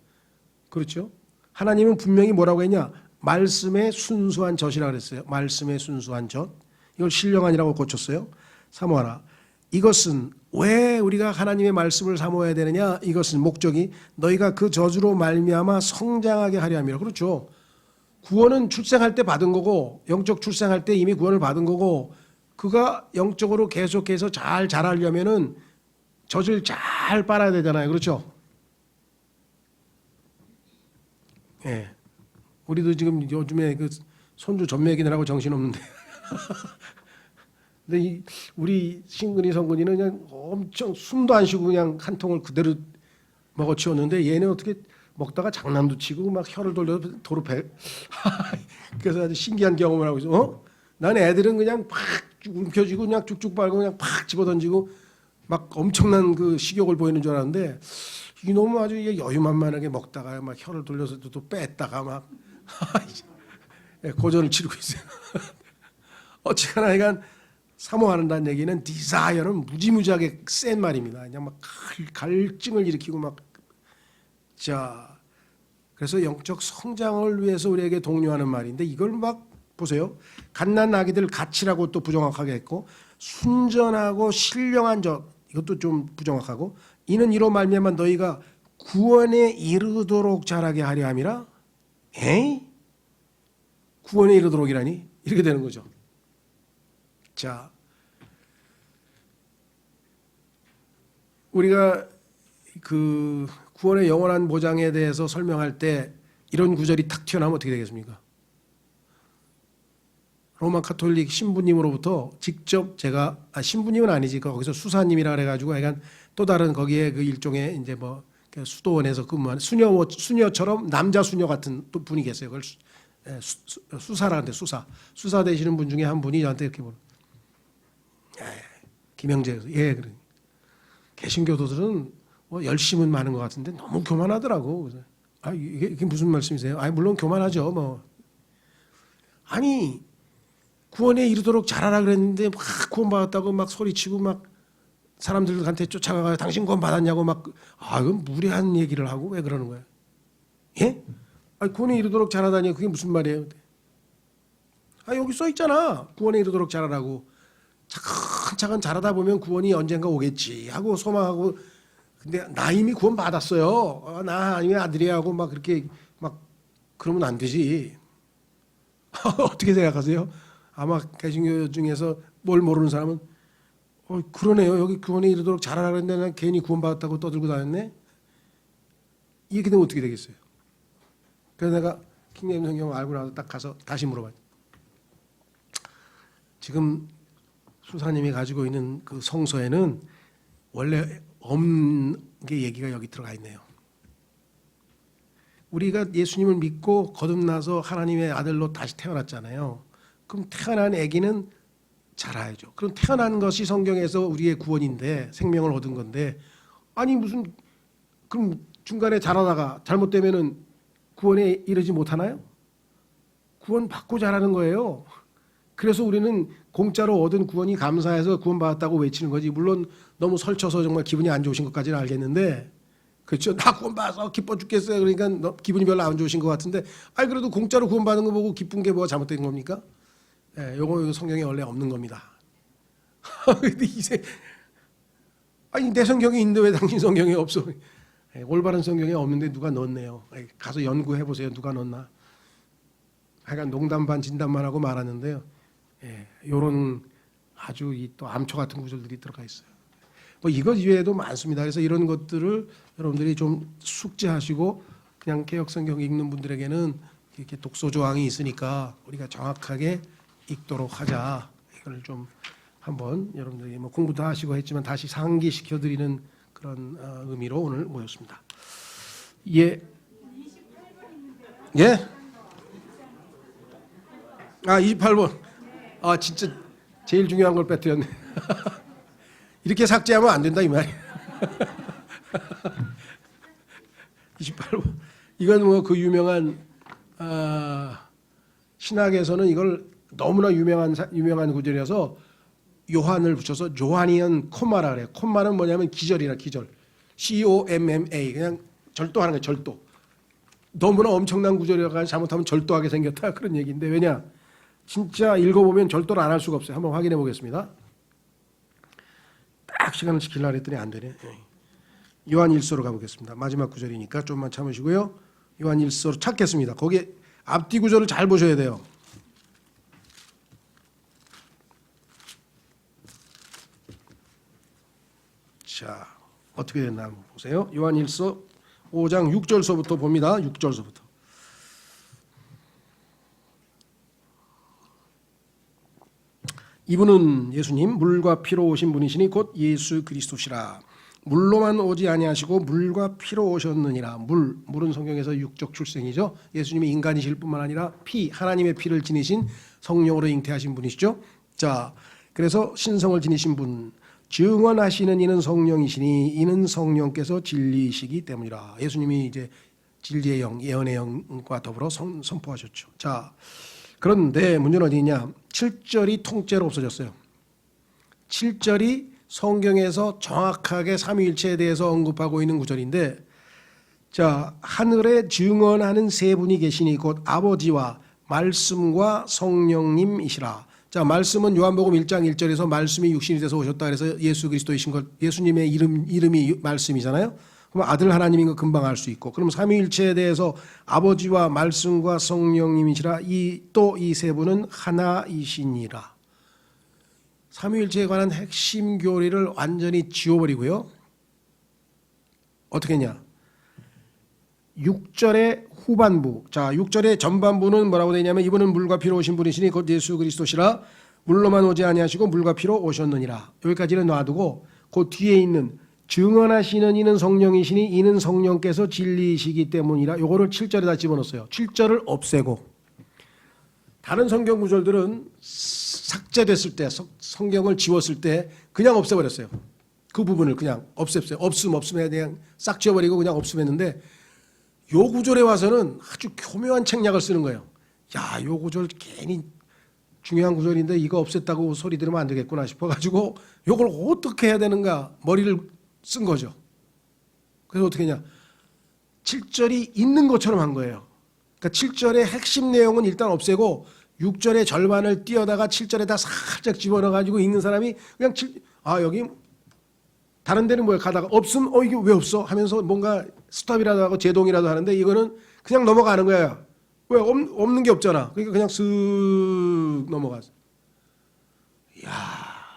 그렇죠? 하나님은 분명히 뭐라고 했냐? 말씀의 순수한 젖이라고 그랬어요. 말씀의 순수한 젖. 이걸 신령한이라고 고쳤어요. 사모하라. 이것은 왜 우리가 하나님의 말씀을 사모해야 되느냐? 이것은 목적이 너희가 그 젖으로 말미암아 성장하게 하려 함이라. 그렇죠. 구원은 출생할 때 받은 거고 영적 출생할 때 이미 구원을 받은 거고 그가 영적으로 계속해서 잘 자라려면은 젖을 잘 빨아야 되잖아요. 그렇죠? 예. 우리도 지금 요즘에 그 손주 전매기느라고 정신없는데. 근데 우리 신근이 성근이는 그냥 엄청 숨도 안 쉬고 그냥 한 통을 그대로 먹어치웠는데 얘는 어떻게 먹다가 장난도 치고 막 혀를 돌려서 도로 배. 그래서 아주 신기한 경험을 하고 있어. 난 애들은 그냥 팍 움켜쥐고 그냥 쭉쭉 빨고 그냥 팍 집어던지고 막 엄청난 그 식욕을 보이는 줄 알았는데 이놈은 아주 여유만만하게 먹다가 막 혀를 돌려서 또 뺐다가 막 고전을 치르고 있어요. 어쨌거나 이건 사모한다는 얘기는 디자이어는 무지무지하게 센 말입니다. 그냥 막 갈증을 일으키고 막 자 그래서 영적 성장을 위해서 우리에게 독려하는 말인데 이걸 막 보세요. 갓난 아기들 가치라고 또 부정확하게 했고 순전하고 신령한 젖 이것도 좀 부정확하고 이는 이로 말미암아 너희가 구원에 이르도록 자라게 하려 함이라. 에이? 구원에 이르도록이라니? 이렇게 되는 거죠. 자, 우리가 그 구원의 영원한 보장에 대해서 설명할 때 이런 구절이 탁 튀어나오면 어떻게 되겠습니까? 로마 카톨릭 신부님으로부터 직접 제가 신부님은 아니지 거기서 수사님이라 그래가지고 약간 또 다른 거기에 그 일종의 이제 뭐 수도원에서 근무하는 수녀처럼 남자 수녀 같은 또 분이 계세요. 그걸 수사라는데 수사 되시는 분 중에 한 분이 저한테 이렇게 보는 김영재 예 그래 개신교도들은 뭐 열심은 많은 것 같은데 너무 교만하더라고. 그래서 이게 무슨 말씀이세요? 물론 교만하죠. 뭐 아니 구원에 이르도록 잘하라 그랬는데 막 구원 받았다고 막 소리치고 막 사람들한테 쫓아가서 당신 구원 받았냐고 막 이건 무례한 얘기를 하고 왜 그러는 거야? 예? 구원에 이르도록 잘하다니 그게 무슨 말이에요? 여기 써 있잖아. 구원에 이르도록 잘하라고. 차근차근 잘하다 보면 구원이 언젠가 오겠지 하고 소망하고 근데 나 이미 구원 받았어요. 나 이미 아들이야 하고 막 그렇게 막 그러면 안 되지. 어떻게 생각하세요? 아마 개신교 중에서 뭘 모르는 사람은 그러네요. 여기 구원에 이르도록 잘하라 그랬는데 난 괜히 구원 받았다고 떠들고 다녔네. 이렇게 되면 어떻게 되겠어요? 그래서 내가 킹제임 성경 알고 나서 딱 가서 다시 물어봐요. 지금 수사님이 가지고 있는 그 성서에는 원래 없는 게 얘기가 여기 들어가 있네요. 우리가 예수님을 믿고 거듭나서 하나님의 아들로 다시 태어났잖아요. 그럼 태어난 아기는 자라야죠. 그럼 태어난 것이 성경에서 우리의 구원인데 생명을 얻은 건데 무슨 그럼 중간에 자라다가 잘못되면은 구원에 이르지 못하나요? 구원 받고 자라는 거예요. 그래서 우리는 공짜로 얻은 구원이 감사해서 구원받았다고 외치는 거지. 물론 너무 설쳐서 정말 기분이 안 좋으신 것까지는 알겠는데 그렇죠. 나 구원받아서 기뻐 죽겠어요. 그러니까 기분이 별로 안 좋으신 것 같은데 그래도 공짜로 구원받은 거 보고 기쁜 게 뭐가 잘못된 겁니까? 요거 성경에 원래 없는 겁니다. 근데 내 성경에 있는데 왜 당신 성경에 없어? 올바른 성경에 없는데 누가 넣었네요. 가서 연구해 보세요. 누가 넣었나? 하여간 농담 반 진담만 하고 말았는데요. 이런 아주 또 암초 같은 구절들이 들어가 있어요. 뭐 이것 이외에도 많습니다. 그래서 이런 것들을 여러분들이 좀 숙지하시고 그냥 개역성경 읽는 분들에게는 이렇게 독소 조항이 있으니까 우리가 정확하게 읽도록 하자. 이걸 좀 한번 여러분들이 뭐 공부도 하시고 했지만 다시 상기시켜 드리는 그런 의미로 오늘 모였습니다. 예. 예? 28번. 진짜 제일 중요한 걸 빼뜨렸네. 이렇게 삭제하면 안 된다 이 말이에요. 28번. 이건 뭐 그 유명한 신학에서는 이걸 너무나 유명한 구절이어서 요한을 붙여서 요한이언 콤마라 그래요. 콤마는 뭐냐면 기절이라 기절. COMMA 그냥 절도하는 거예요. 절도. 너무나 엄청난 구절이어서 잘못하면 절도하게 생겼다 그런 얘기인데 왜냐? 진짜 읽어보면 절도를 안 할 수가 없어요. 한번 확인해 보겠습니다. 딱 시간을 지키려고 했더니 안 되네. 요한 1서로 가보겠습니다. 마지막 구절이니까 좀만 참으시고요. 요한 1서로 찾겠습니다. 거기 앞뒤 구절을 잘 보셔야 돼요. 자, 어떻게 됐나 한번 보세요. 요한 1서 5장 6절서부터 봅니다. 6절서부터. 이분은 예수님 물과 피로 오신 분이시니 곧 예수 그리스도시라. 물로만 오지 아니하시고 물과 피로 오셨느니라. 물은 성경에서 육적 출생이죠. 예수님이 인간이실 뿐만 아니라 하나님의 피를 지니신 성령으로 잉태하신 분이시죠. 자, 그래서 신성을 지니신 분 증언하시는 이는 성령이시니 이는 성령께서 진리이시기 때문이라. 예수님이 이제 진리의 영, 예언의 영과 더불어 선포하셨죠. 자, 그런데 문제는 어디 있냐? 7절이 통째로 없어졌어요. 7절이 성경에서 정확하게 삼위일체에 대해서 언급하고 있는 구절인데, 자, 하늘에 증언하는 세 분이 계시니 곧 아버지와 말씀과 성령님이시라. 자, 말씀은 요한복음 1장 1절에서 말씀이 육신이 돼서 오셨다 그래서 예수 그리스도이신 것, 예수님의 이름이 말씀이잖아요. 그럼 아들 하나님인 거 금방 알 수 있고, 그럼 삼위일체에 대해서 아버지와 말씀과 성령님이시라. 또 이 세 분은 하나이시니라. 삼위일체에 관한 핵심 교리를 완전히 지워버리고요. 어떻게 했냐? 6절의 후반부, 자 6절의 전반부는 뭐라고 되냐면 이분은 물과 피로 오신 분이시니 곧 예수 그리스도시라. 물로만 오지 아니하시고 물과 피로 오셨느니라. 여기까지는 놔두고 그 뒤에 있는 증언하시는 이는 성령이시니 이는 성령께서 진리이시기 때문이라. 요거를 7절에다 집어넣었어요. 7절을 없애고 다른 성경 구절들은 삭제됐을 때, 성경을 지웠을 때 그냥 없애버렸어요. 그 부분을 그냥 없앴어요. 없으면 그냥 싹 지워버리고 그냥 없음했는데 요 구절에 와서는 아주 교묘한 책략을 쓰는 거예요. 야, 요 구절 괜히 중요한 구절인데 이거 없앴다고 소리 들으면 안 되겠구나 싶어가지고 요걸 어떻게 해야 되는가 머리를 쓴 거죠. 그래서 어떻게 했냐? 7절이 있는 것처럼 한 거예요. 그러니까 7절의 핵심 내용은 일단 없애고 6절의 절반을 띄어다가 7절에다 살짝 집어넣어가지고 읽는 사람이 그냥 여기 다른 데는 뭐야 가다가 없음 이게 왜 없어 하면서 뭔가 스톱이라도 하고 제동이라도 하는데 이거는 그냥 넘어가는 거야. 왜 없는 게 없잖아. 그러니까 그냥 쓱 넘어가서. 이야,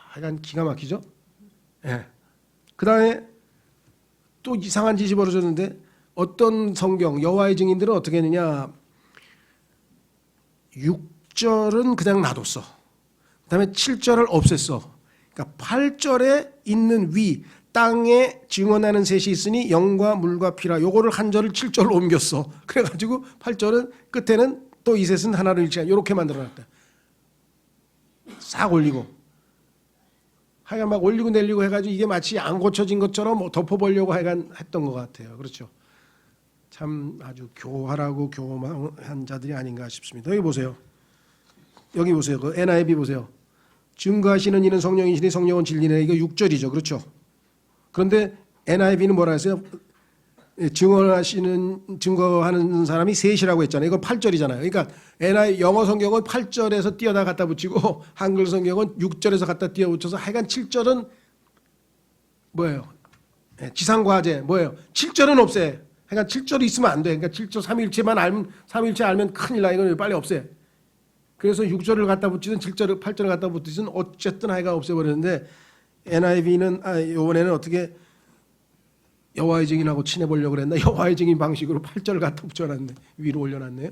하여간 기가 막히죠. 예. 그 다음에 또 이상한 짓이 벌어졌는데 어떤 성경 여호와의 증인들은 어떻게 했느냐? 6절은 그냥 놔뒀어. 그 다음에 7절을 없앴어. 그러니까 8절에 있는 위 땅에 증언하는 셋이 있으니 영과 물과 피라. 요거를 한 절을 7절로 옮겼어. 그래가지고 8절은 끝에는 또 이 셋은 하나로 일치한 요렇게 만들어놨다. 싹 올리고 하여간 막 올리고 내리고 해가지고 이게 마치 안 고쳐진 것처럼 덮어보려고 하여간 했던 것 같아요. 그렇죠. 참 아주 교활하고 교만한 자들이 아닌가 싶습니다. 여기 보세요. 여기 보세요. 그 NIV 보세요. 증거하시는 이는 성령이시니 성령은 진리네. 이거 6절이죠. 그렇죠. 그런데 NIV는 뭐라 했어요? 증거하는 사람이 셋이라고 했잖아요. 이거 8절이잖아요. 그러니까 영어 성경은 8절에서 띄어다 갖다 붙이고 한글 성경은 6절에서 갖다 띄어 붙여서 하여간 7절은 뭐예요? 지상과제 뭐예요? 7절은 없애. 그러니까 7절이 있으면 안 돼. 그러니까 7절 3일체만 알면 3일체 알면 큰일 나. 이거 빨리 없애. 그래서 6절을 갖다 붙이든 7절을 8절을 갖다 붙이든 어쨌든 하여가 없애버렸는데 NIV는 이번에는 어떻게 여호와의 증인하고 친해보려고 그랬나 여호와의 증인 방식으로 8절을 갖다 붙여놨는데 위로 올려놨네요.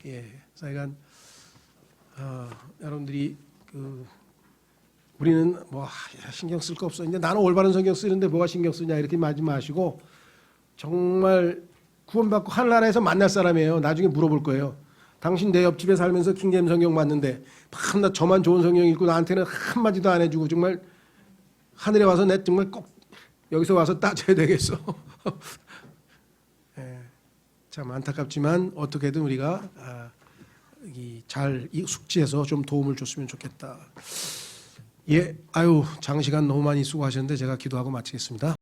예, 하여간 여러분들이 우리는 뭐 신경 쓸 거 없어. 이제 나는 올바른 성경 쓰는데 뭐가 신경 쓰냐 이렇게 하지 마시고 정말 구원받고 하늘나라에서 만날 사람이에요. 나중에 물어볼 거예요. 당신 내 옆집에 살면서 킹제임 성경 봤는데 밤낮 저만 좋은 성경 읽고 나한테는 한마디도 안 해주고 정말 하늘에 와서 내 정말 꼭 여기서 와서 따져야 되겠어. 예, 참 안타깝지만 어떻게든 우리가 잘 숙지해서 좀 도움을 줬으면 좋겠다. 예, 아유 장시간 너무 많이 수고하셨는데 제가 기도하고 마치겠습니다.